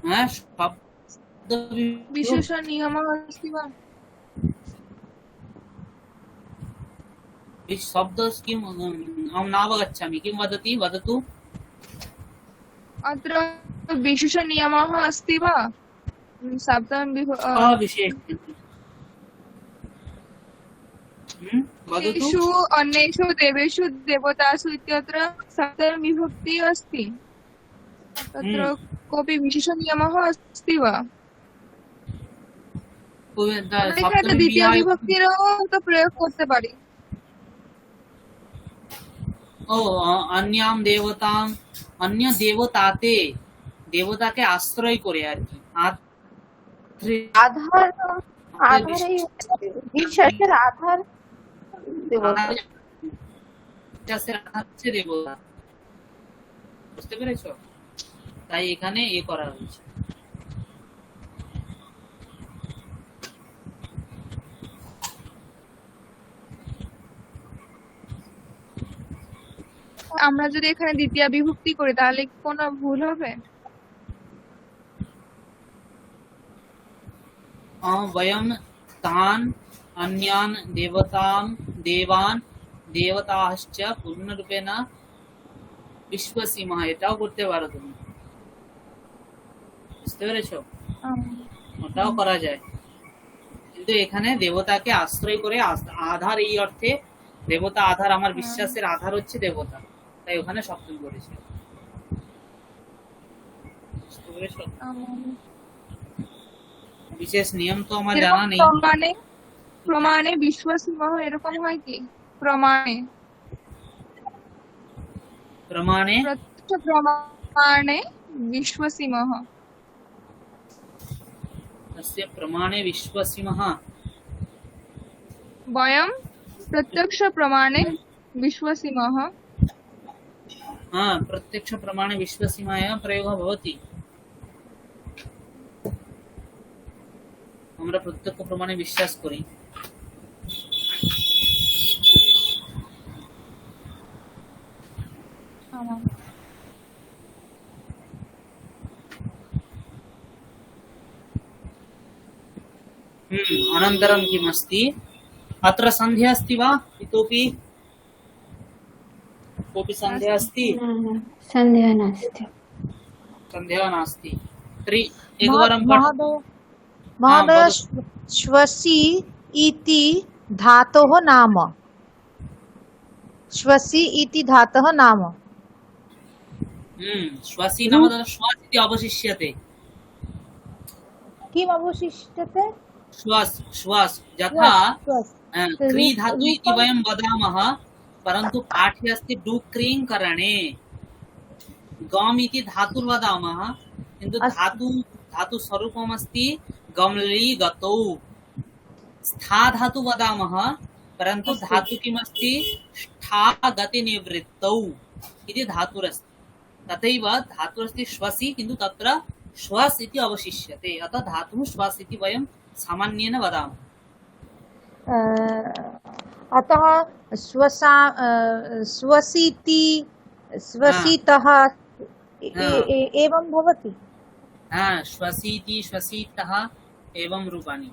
হ্যাঁ শব্দ বিশেষ নিয়মः अस्ति वा शब्द किम् अहं नावगच्छामि किं वदति वदतु अत्र विशेष नियमः अस्ति वा सप्तम विशेषः वदतु तेषु अन्येषु देवेषु देवतासु इत्यत्र सप्तम विभक्ति अस्ति तत्र कोऽपि विशेष नियमः अस्ति वा দ্বিতীয় বিভক্তিরও তো প্রয়োগ করতে পারি ও अन्याम देवताम अन्य देवताते देवताকে আশ্রয় করে আর কি আধার এই বিশ্বাসের আধার দেবতা বিশ্বাসের আধার হচ্ছে দেবতা বুঝতে পেরেছো তাই এখানে এ করা হয়েছে আমরা যদি এখানে দ্বিতীয় বিভক্তি করি তাহলে কোনো ভুল হবে वयं तान् अन्यान् देवान् देवताश्च पूर्णरूपेण विश्वसीमः এটাও করতে পারো তুমি বুঝতে পেরেছো ওটাও করা যায় কিন্তু এখানে দেবতাকে আশ্রয় করে আধার এই অর্থে দেবতা আধার আমার বিশ্বাসের আধার হচ্ছে দেবতা তাই ওখানে সপ্তম করেছে বুঝতে পেরেছো বিশেষ নিয়ম তো আমার জানা নেই প্রমাণে বিশ্বসীমः এরকম হয় কি প্রমাণে প্রত্যক্ষ প্রমাণে বিশ্বসীমः तस्य प्रमाणे विश्वसीमः वयं प्रत्यक्ष प्रमाणे विश्वसीमः हाँ प्रत्यक्ष प्रमाणे विश्वसीमः प्रयोगः भवति আমরা প্রত্যক্ষ প্রমাণে বিশ্বাস করি अनन्तरं किम् अस्ति अत्र सन्ध्या अस्ति वा इतोपि कोऽपि सन्ध्या अस्ति सन्देहः नास्ति सन्ध्या नास्ति तर्हि एकवारं महोदय श्वसी इति धातोः नाम श्वसी इति धातोः नाम श्वसी नाम श्वास इति अवशिष्यते किम् अवशिष्यते श्वास श्वास यथा क्री धातु इति वयं वदामः परन्तु पाठे अस्ति डु क्रीं करणे गम इति धातुर् वदामः किन्तु धातु स्वरूपम् अस्ति गमली गतौ स्था धातु वदामः परन्तु धातु किमस्तिष्ठा गति निवृत्तौ इति धातुरस्ति तथैव धातुरस्ति श्वसि किन्तु तत्र श्वास इति अवशिष्यते, अतः धातुः श्वास इति वयं सामान्येन वदामः। अतः स्वसीति स्वसितः एवं भवति। श्वसीति श्वसितः एवं रूपाणि।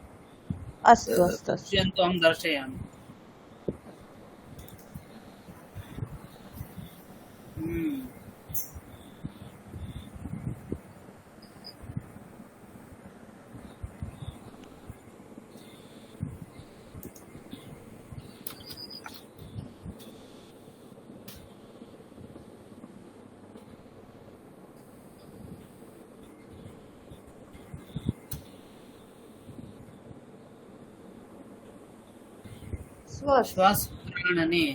अस्तु अस्तु अस्तु। पश्यन्तु, अहं दर्शयामि। श्वास प्राणने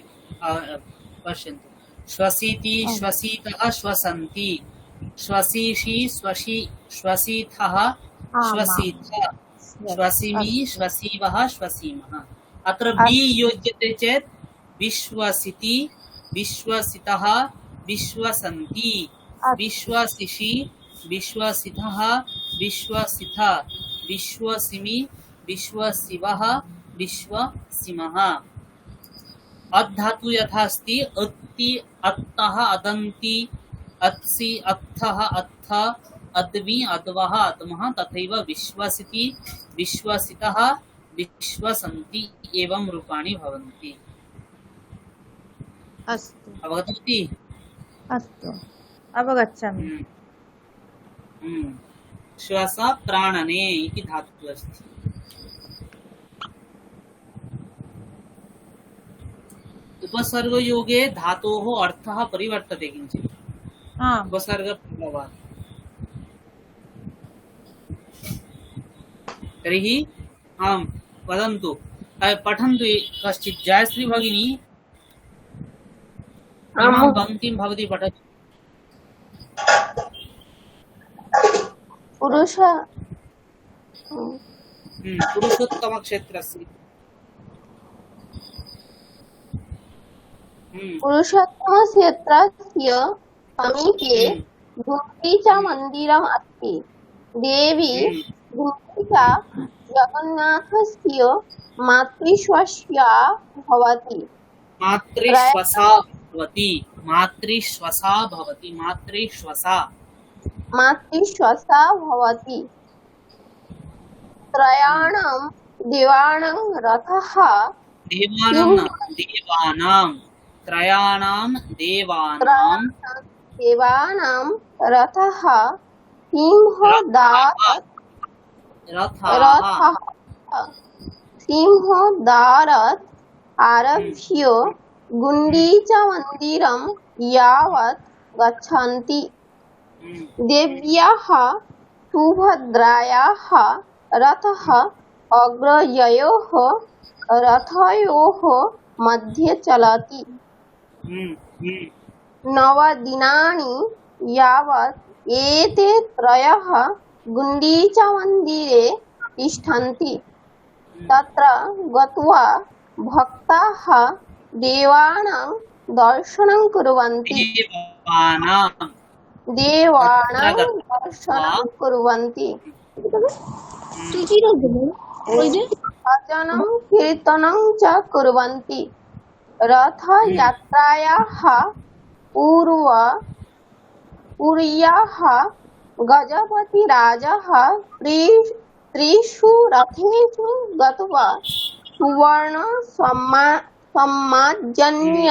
पश्यन्तु, श्वसीति श्वसितः श्वसन्ति, श्वसिषि श्वसि श्वसितः श्वसितः, श्वसिमि श्वसिवः श्वसिमः। अत्र बि योज्यते चेत् विश्वसिति विश्वसितः विश्वसन्ति, विश्वसिषि विश्वसितः विश्वसितः, विश्वसिमि विश्वसिवः विश्वसिमः। अद्धातु यथा अस्ति अत्ति अत्तः अदन्ति अत्सि अत्थः अत्थ अद्वि अद्वः अद्मः, तथैव विश्वसिति विश्वसितः विश्वसन्ति एवं रूपाणि भवन्ति। अस्तु अवगतवती? अस्तु, अवगच्छामि। श्वास प्राणने इति धातुः अस्ति। उपसर्ग योगे धातोः अर्थः परिवर्तते किञ्चित्। उपसर्ग प्रभावात्। तर्हि आम् वदन्तु, पठन्तु कश्चित्। जयश्री भगिनी इमां पङ्क्तिं भवती पठतु। पुरुष पुरुषोत्तमक्षेत्रस्य पुरुषोत्तमक्षेत्रस्य समीपे गुण्डीचामन्दिरम् अस्ति। देवी गुण्डीचा जगन्नाथस्य मातृश्वसा भवति। मातृश्वसा भवति, मातृश्वसा भवति, मातृश्वसा मातृश्वसा भवति। त्रयाणां देवानां रथः देवानां त्रयाणां देवानां रथः सिंहदारात् आरभ्य गुण्डीचामन्दिरं यावत् गच्छन्ति। देव्याः सुभद्रायाः रथः अग्रजयोः रथयोः मध्ये चलति। 9 दिनानि यावत् एते त्रयः गुण्डीचामन्दिरे तिष्ठन्ति। तत्र गत्वा भक्ताः देवानां दर्शनं कुर्वन्ति। भजनं कीर्तनं च कुर्वन्ति। रथयात्रायाः पुर्याः गजपतिराजः त्रिषु रथेषु गत्वा सुवर्ण सम्मार्जन्य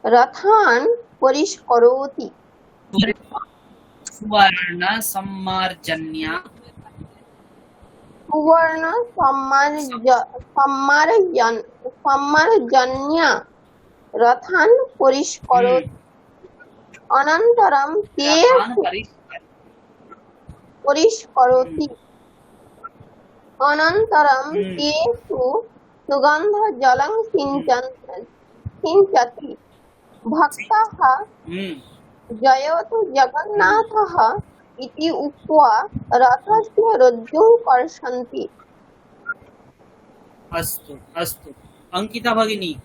रथान् परिष्करोति। सुवर्ण सम्मार्जन्य रथान् परिष्करोति। अनन्तरं तेषु सुगन्धजलं सिञ्चति। भक्ताः जयतु जगन्नाथः इति उक्त्वा रथस्य रज्जुं कर्षन्ति। अस्तु अस्तु, अंकिता भगिनी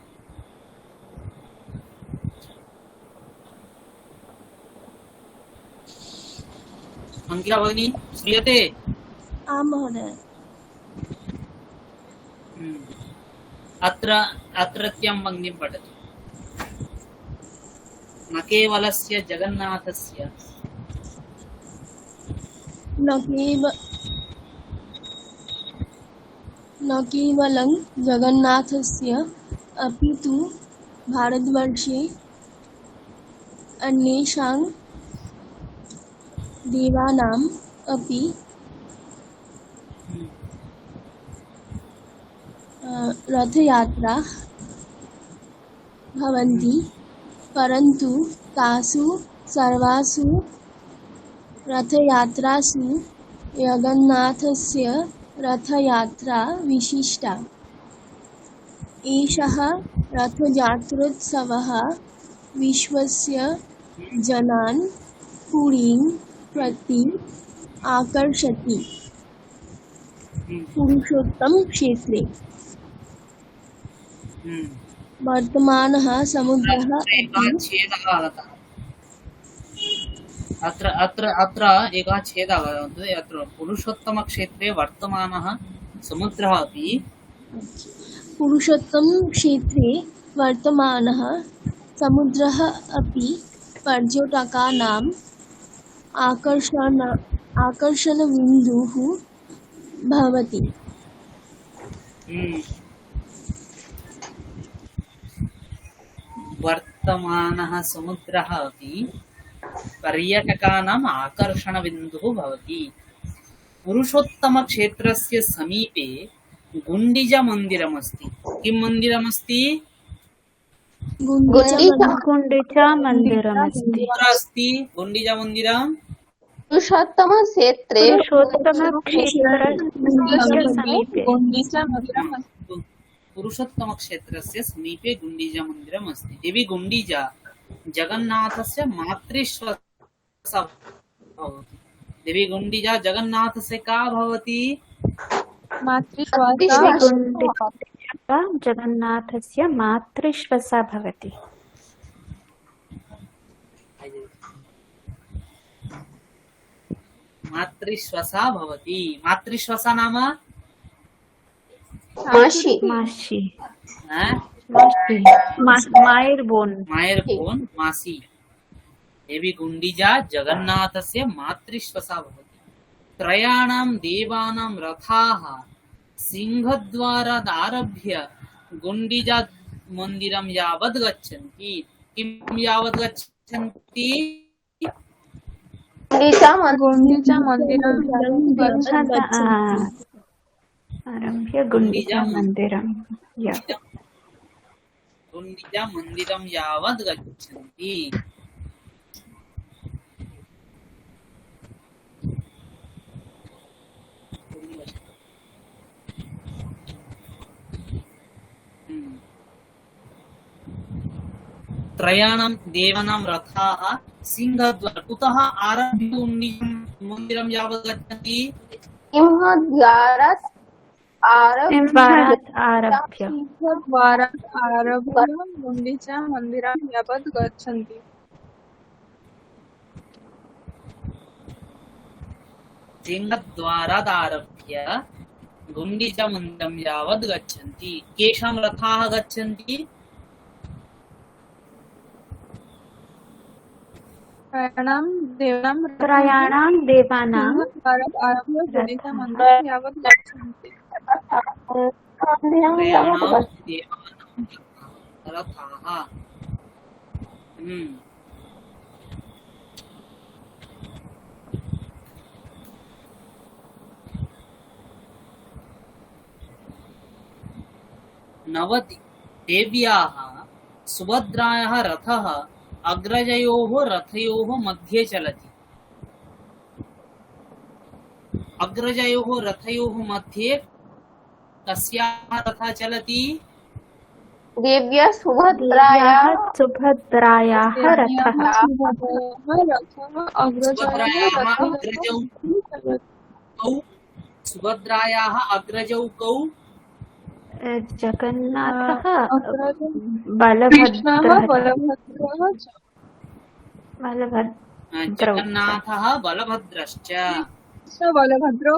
अंकिता भगिनी श्रूयते? आं महोदय। अत्र अत्रत्यं पङ्क्तिं पठतु। न केवलस्य जगन्नाथस्य न केवलं जगन्नाथस्य अपि तु भारतवर्षे अन्येषां देवानाम् अपि रथयात्रा भवन्ति, परन्तु तासु सर्वासु रथयात्रासु जगन्नाथस्य रथयात्रा विशिष्टा। एषः रथयात्रोत्सवः विश्वस्य जनान् पुरीं प्रति आकर्षति। पुरुषोत्तम क्षेत्रे वर्तमानः समुद्रः एकः छेदः आगतः। अत्र अत्र अत्र एकः छेदः आगतः। अत्र पुरुषोत्तमक्षेत्रे वर्तमानः समुद्रः अपि पुरुषोत्तम क्षेत्रे वर्तमानः समुद्रः अपि पर्यटकानाम् आकर्षणबिन्दुः भवति। वर्तमानः समुद्रः अपि पर्यटकानाम् आकर्षणबिन्दुः भवति। पुरुषोत्तमक्षेत्रस्य समीपे गुण्डिचमन्दिरमस्ति। किं मन्दिरमस्ति? गुण्डिचा मन्दिरमस्ति। कुत्र अस्ति गुण्डिचमन्दिरम्? पुरुषोत्तमक्षेत्रे पुरुषोत्तमक्षेत्रस्य समीपे पुरुषोत्तमक्षेत्रस्य समीपे गुण्डिचमन्दिरम् अस्ति। देवी गुण्डिचा जगन्नाथस्य मातृश्वसा भवति। देवी गुण्डिचा जगन्नाथस्य का भवति? गुण्डिचा जगन्नाथस्य मातृश्वसा भवति। मातृश्वसा भवति। मातृश्वसा नाम मासी मासी मासी मायेर बोन मासी। देवी गुण्डिचा जगन्नाथस्य मातृश्वसा भवति। त्रयाणां देवानां रथाः सिंहद्वारादारभ्य गुण्डिचा मन्दिरं यावत् गच्छन्ति। किं यावत् गच्छन्ति? गुण्डिचा मन्दिरं आरभ्य गुण्डिचा मन्दिरं गुण्डिचा मन्दिरं यावत् गच्छन्ति। त्रयाणां देवानां रथाः सिंहद्वार कुतः आरभ्य गुण्डिचा मन्दिरं यावत् गच्छन्ति? सिंहद्वारात् आरभ्य सिंहद्वारात् आरभ्य गुण्डिचा मन्दिरं यावत् गच्छन्ति। सिंहद्वारादारभ्य गुण्डिचा मन्दिरं यावत् गच्छन्ति। केषां रथाः गच्छन्ति? त्रयाणां देवानां सिंहद्वारात् आरभ्य गुण्डिचा मन्दिरं यावत् गच्छन्ति। त्रयाणां देवानां रथाः। नवदेव्याः सुभद्रायाः रथः अग्रजयोः रथयोः मध्ये चलति। अग्रजयोः रथयोः मध्ये कस्याः रथः चलति? देव्या सुभद्रायाः रथः सुभद्रायाः अग्रजौ कौ? जगन्नाथः बलभद्रः जगन्नाथः बलभद्रश्च। कृष्ण बलभद्रौ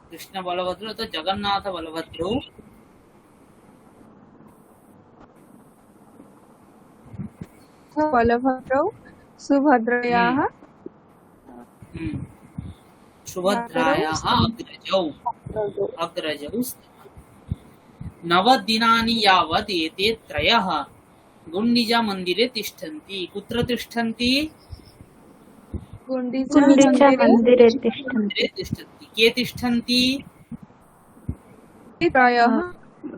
कृष्ण बलभद्र तो जगन्नाथ बलभद्रौ बलभद्रौ सुभद्रयाः सुभद्रायाः अग्रजौ स्तः। नवदिनानि यावत् एते त्रयः गुण्डिचा मन्दिरे तिष्ठन्ति। कुत्र तिष्ठन्ति? गुण्डिचा गुण्डिचा मन्दिरे मन्दिरे तिष्ठन्ति मन्दिरे तिष्ठन्ति। के तिष्ठन्ति? त्रयः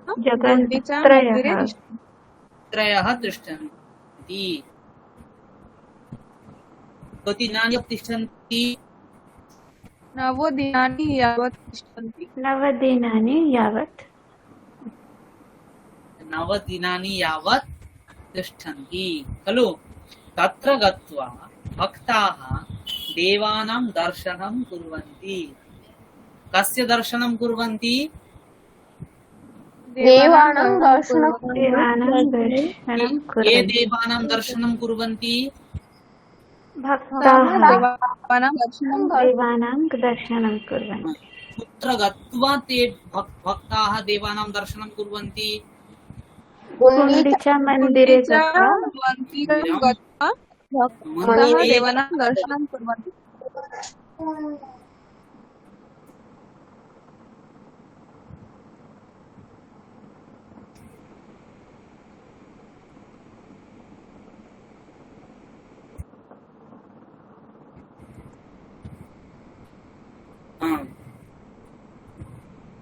गुण्डिचा मन्दिरे जगन्त्रयः त्रयः तिष्ठन्ति। कति दिनानि तिष्ठन्ति? नवदिनानि यावत् तिष्ठन्ति। नवदिनानि यावत् नवदिनानि यावत् तिष्ठन्ति खलु। तत्र गत्वा भक्ताः देवानां दर्शनं कुर्वन्ति। कस्य दर्शनं कुर्वन्ति? देवानां दर्शनं देवानां दर्शनं ये कुर्वन्ति देवानां दर्शनं कुर्वन्ति? भक्ताः देवानां दर्शनं देवानां दर्शनं कुर्वन्ति कुत्र गत्वा ते भक्ताः देवानां दर्शनं कुर्वन्ति? गुण्डिचा मन्दिरे गुण्डिचा गत्वा मन्दिरं गत्वा भक्ताः मन्दिरे देवानां दर्शनं कुर्वन्ति।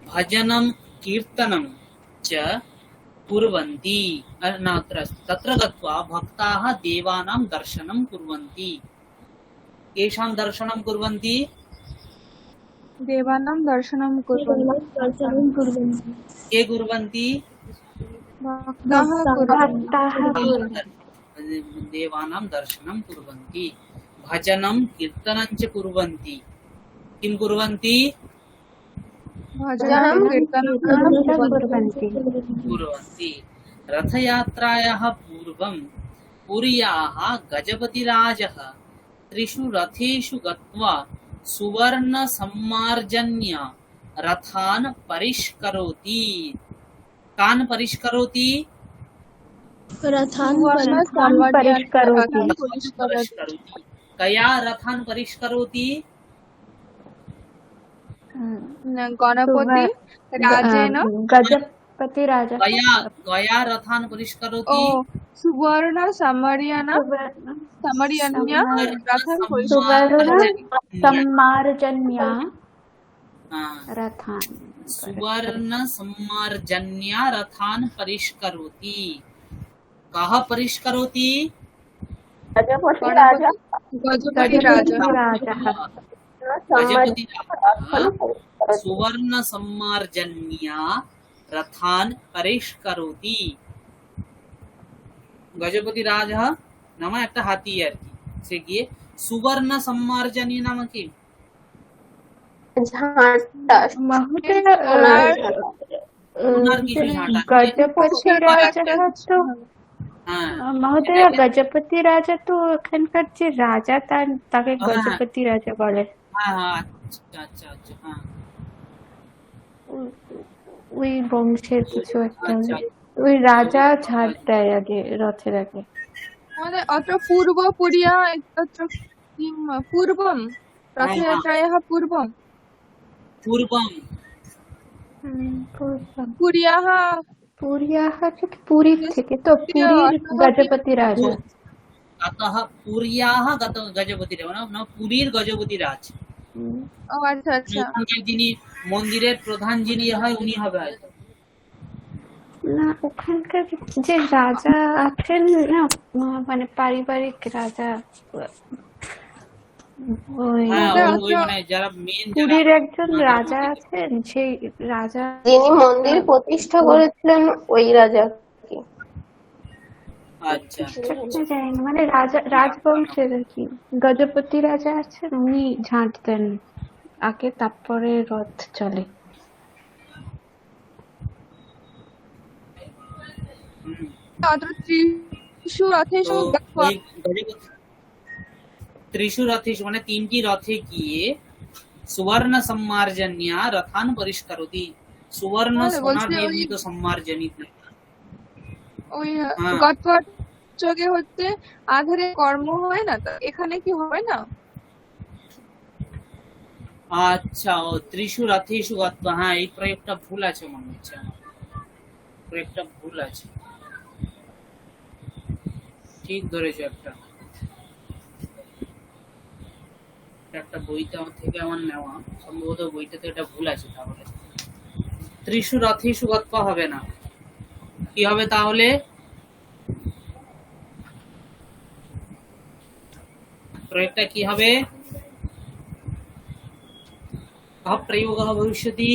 भजनं कीर्तनं च कुर्वन्ति। तत्र गत्वा भक्ताः देवानां दर्शनं कुर्वन्ति। केषां दर्शनं कुर्वन्ति? देवानां दर्शनं कुर्वन्ति। के कुर्वन्ति? भक्ताः कुर्वन्ति। भक्ताः देवानां दर्शनं कुर्वन्ति। भजनं कीर्तनं च कुर्वन्ति। किं कुर्वन्ति? भजनं कीर्तनं कुर्वन्ति कुर्वन्ति। रथयात्रायाः पूर्वं पुर्याः गजपतिराजः त्रिषु रथेषु गत्वा सुवर्णसम्मार्जन्य रथान् परिष्करोति। कान् परिष्करोति? परिष्करोति परिष्करोति। कया रथान् परिष्करोति? गणपति राजेन गजपतिराजः कया रथान् परिष्करोति? सुवर्ण समर्यन रथं सुवर्ण सम्मार्जन्या रथान् सुवर्ण सम्मार्जन्य रथान् परिष्करोति। कः परिष्करोति? गजपति राजा गजपति राजा गजपति सुवर्ण सम्मार्जन्य रथान् परिष्करोति। गजपति राजा नाम একটা হাতি আর কি। সে গিয়ে সুবর্ণ সম্মার্জনী নাম কি? ঝাঁটা महोदय ওনার কিছু ঝাঁটা गजपति राजा तो হ্যাঁ মহোদয় গজপতি রাজা তো এখানকার যে রাজা তাকে গজপতি রাজা বলে হ্যাঁ হ্যাঁ আচ্ছা আচ্ছা আচ্ছা হ্যাঁ ওই বংশের কিছু একটা আচ্ছা ওই রাজা ঝাড় দেয় আগে রথের আগে महोदय अत्र पूर्वपुर्या तत्र किं पूर्वं रथयात्रायाः पूर्वं পূর্বম पुर्याः পুরিয়াহ পুরী থেকে তো পুরীর গজপতি রাজা अतः पुर्याः गजपतिराज না পুরীর গজপতিরাজ। ও আচ্ছা আচ্ছা যিনি মন্দিরের প্রধান যিনি হয় উনি হবে হয়তো। না ওখানকার যে রাজা আছেন না মানে পারিবারিক রাজা ওই হ্যাঁ ওই মানে যারা মেন পুরীর একজন রাজা আছেন সেই রাজা যিনি মন্দির প্রতিষ্ঠা করেছিলেন ওই রাজা কি? আচ্ছা জানি না, মানে রাজা রাজবংশের আর কি গজপতি রাজা আছেন উনি ঝাঁট দেন আগে তারপরে রথ চলে अत्र त्रिषु रथेषु गत्वा ওই গজপতি त्रिषु रथेषु माने तीनटी रथे गিয়ে सुवर्ण सम्मार्जन्या रथान परिष्करोति। सुवर्ण তাহলে সোনা বলছে ওই নির্মিত সম্মার্জনী। ওই হ্যাঁ গতবার যোগে হচ্ছে আধারে কর্ম হয় না, তো এখানে কি হবে না? আচ্ছা, ও ত্রিষু রথেষু গত্বা, হ্যাঁ এই প্রয়োগটা ভুল আছে মনে হচ্ছে আমার। প্রয়োগটা ভুল আছে, ঠিক ধরেছো। একটা বইতে আমার থেকে আমার নেওয়া, সম্ভবত বইটাতে এটা ভুল আছে। তাহলে ত্রিষু রথেষু গত্বা হবে না, কি হবে তাহলে? প্রয়োগটা কি হবে? कः प्रयोगः भविष्यति?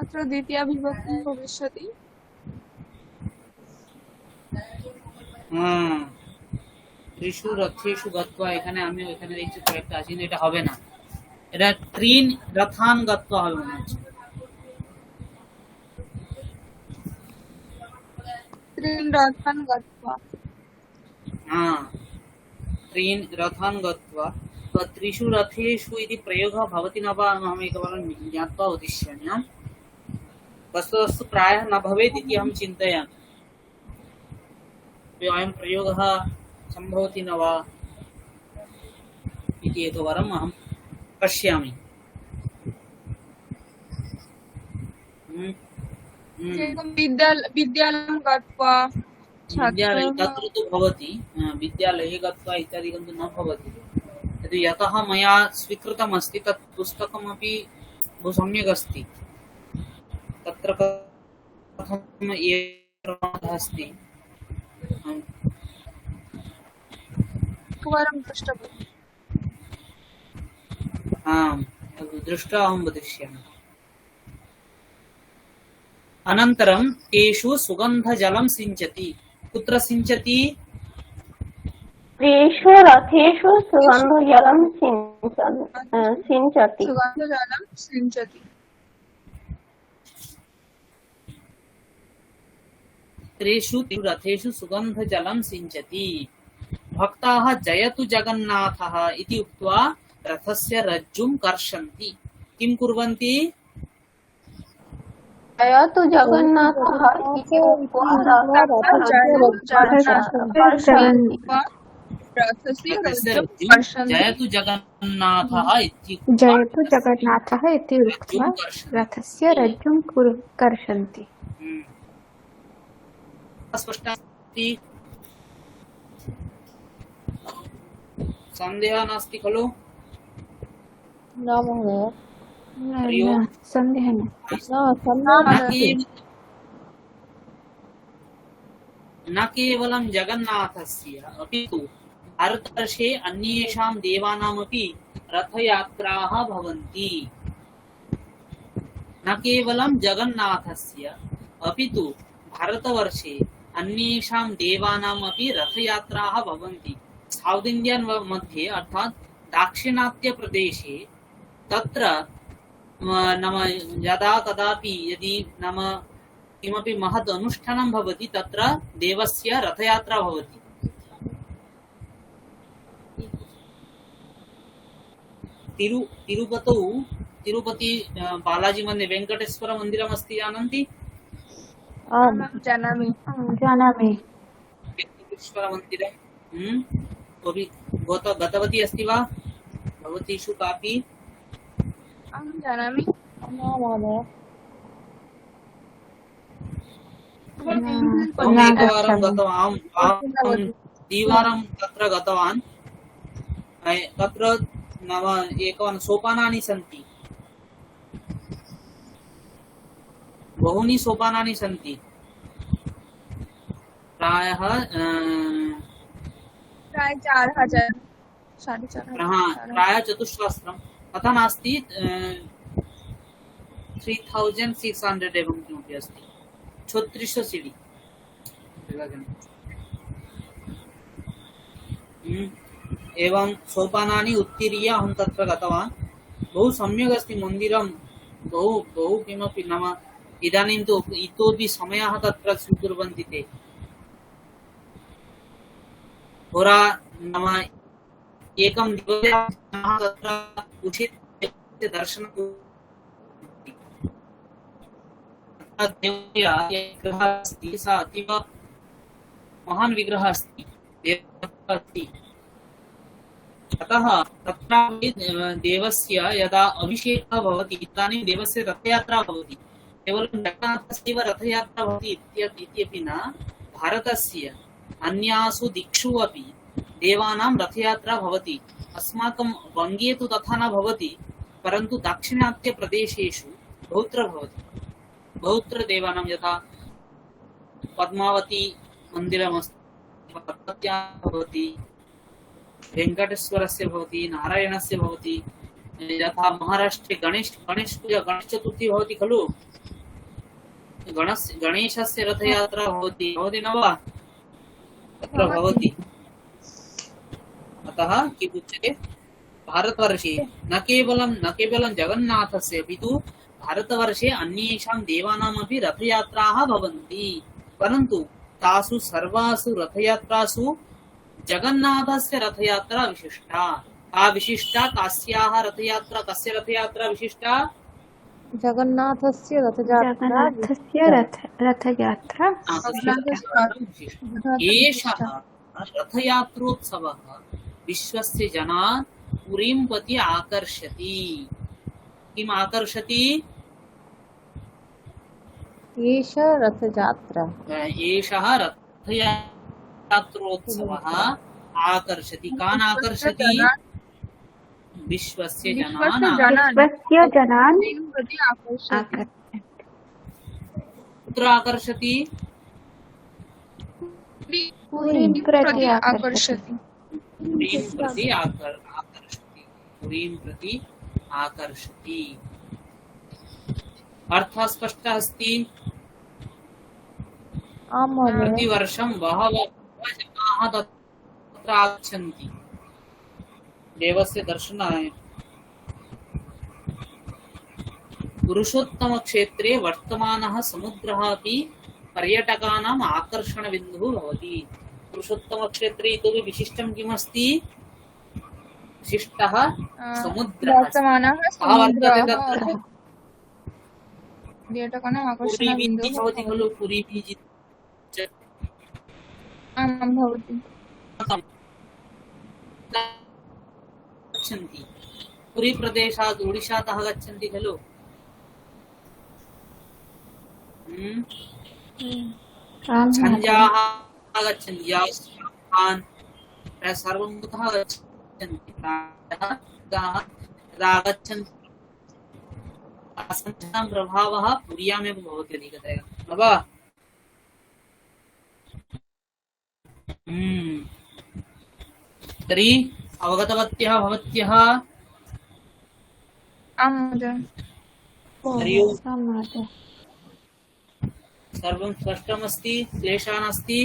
अत्र द्वितीया विभक्ति भविष्यति। ত্রিষু রথেষু গত্বা, এখানে আমি ওখানে দেখছি প্রয়োগটা আছে না, এটা হবে না। এটা ত্রিন রথান গত্বা হবে মনে হচ্ছে। त्रीन् रथान् गत्वा, हाँ, त्रीन् रथान् गत्वा। त्रिषु रथेषु इति प्रयोगः भवति न वा अहम् एकवारं ज्ञात्वा वदिष्यामि। वस्तुतस्तु प्रायः न भवेत् इति अहं चिन्तयामि। अयं प्रयोगः सम्भवति न वा इति एकवारम् अहं पश्यामि। विद्यालयं गत्वा विद्यालये तत्र तु भवति, विद्यालये गत्वा इत्यादिकं तु न भवति। यतः मया स्वीकृतमस्ति तत् पुस्तकमपि बहु सम्यक् अस्ति। तत्र कथम् अस्ति एकवारं द्रष्टव्यम्। आम्, दृष्ट्वा अहं वदिष्यामि। अनन्तरं तेषु सुगन्धजलं सिञ्चति। कुत्र सिञ्चति? त्रिषु रथेषु सुगन्धजलं सिञ्चति। सुगन्धजलं सिञ्चति। त्रिषु रथेषु सुगन्धजलं सिञ्चति। भक्ताः जयतु जगन्नाथः इति उक्त्वा रथस्य रज्जुं कर्षन्ति। किं कुर्वन्ति? जयतु जगन्नाथः इति उक्त्वा जयतु जगन्नाथः इति जयतु जगन्नाथः इति उक्त्वा रथस्य रज्जुं कर्षन्ति। स्पष्टमस्ति? सन्देहः नास्ति खलु? न महोदय, सन्देहः न केवलं जगन्नाथस्य अपि तु भारतवर्षे अन्येषां देवानामपि रथयात्राः भवन्ति। न केवलं जगन्नाथस्य अपि तु भारतवर्षे अन्येषां देवानामपि रथयात्राः भवन्ति। साउथ इंडियन मध्ये अर्थात दाक्षिणात्य प्रदेशे तत्र नाम यदा कदापि यदि नाम किमपि महत् अनुष्ठानं भवति तत्र देवस्य रथयात्रा भवति। तिरुपति बालाजी मध्ये वेंकटेश्वर मन्दिरम् अस्ति, जानन्ति? जानामि। वेंकटेश्वर मन्दिरम् कोऽपि गतवती अस्ति वा भवतीषु कापि? अहं जानामि। एकवारं गतवान्, द्विवारं तत्र गतवान्। तत्र नाम एकवारं सोपानानि सन्ति, बहूनि सोपानानि सन्ति। प्रायः प्राय 4000 4,500 प्रायः 4,000 तथा नास्ति, 3600 एवं किमपि अस्ति। 3600 सीढ़ी। एवं सोपानानि उत्तीर्य अहं तत्र गतवान्। बहु सम्यक् अस्ति मन्दिरं, बहु किमपि नाम इदानीं तु इतोपि समयः तत्र स्वीकुर्वन्ति ते। होरा नाम एकं देवयाः तत्र उचित दर्शनं देवया विग्रहः अस्ति सा अतीव महान् विग्रहः अस्ति देवः अस्ति। अतः तत्र देवस्य यदा अभिषेकः भवति तदानीं देवस्य रथयात्रा भवति। केवलं जगन्नाथस्य रथयात्रा भवति इत्यपि न, भारतस्य अन्यासु दिक्षु अपि देवानां रथयात्रा भवति। अस्माकं वङ्गे तु तथा न भवति, परन्तु दाक्षिणात्यप्रदेशेषु बहुत्र भवति। बहुत्र देवानां यथा पद्मावती मन्दिरमस्ति तत्रां भवति, वेङ्कटेश्वरस्य भवति, नारायणस्य भवति, यथा महाराष्ट्रे गणेश चतुर्थी भवति खलु, गणेशस्य रथयात्रा भवति न वा तत्र भवति। अतः किम् उच्यते, भारतवर्षे न केवलं जगन्नाथस्य अपि तु भारतवर्षे अन्येषां देवानामपि रथयात्राः भवन्ति, परन्तु तासु सर्वासु रथयात्रासु जगन्नाथस्य रथयात्रा विशिष्टा। का विशिष्टा? कस्याः रथयात्रा? कस्य रथयात्रा विशिष्टा? जगन्नाथस्य रथयात्रा रथयात्रा एषः रथयात्रोत्सवः विश्वस्य जनान् पुरीं प्रति आकर्षति। किम् आकर्षति? एषः रथयात्रा एषः रथयात्रोत्सवः आकर्षति। कान् आकर्षति? विश्वस्य जनान् प्रति आकर्षति। कुत्र आकर्षति? पुरीं प्रति आकर्षति। पुरीं प्रति आकर्षति। पुरीं प्रति आकर्षति। अर्थः स्पष्टः अस्ति। प्रतिवर्षं बहवः जनाः तत्र आगच्छन्ति देवस्य दर्शनाय। पुरुषोत्तमक्षेत्रे वर्तमानः समुद्रः अपि पर्यटकानाम् आकर्षणबिन्दुः भवति। पुरुषोत्तमक्षेत्रे इतोपि विशिष्टं किमस्ति? विशिष्टः समुद्रः। वर्तमानः कः वर्तते तत्र? पर्यटकानाम् पुरी बीच् आकर्षणबिन्दुः भवति खलु, पुरी बीच् आं भवति। गच्छन्ति पुरी प्रदेशात् ओडिशातः गच्छन्ति खलु। झञ्झाः आगच्छन्ति, सर्वं कुतः गच्छन्ति? यदा आगच्छन्ति असंख्यानां प्रभावः पुर्यामेव भवति अधिकतया, न वा? तर्हि अवगतवत्यः भवत्यः? आं महोदय। हरि ओम्। सर्वं स्पष्टमस्ति? क्लेशः नास्ति?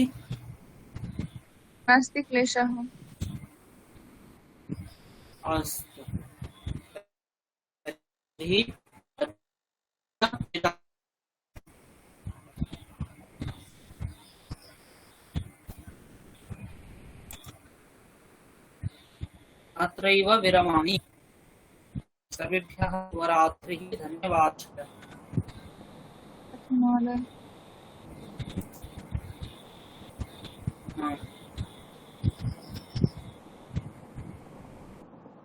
नास्ति क्लेशः। अस्तु तर्हि अत्रैव विरमामि। सर्वेभ्यः शुभरात्रिः। धन्यवादः महोदय। हाँ।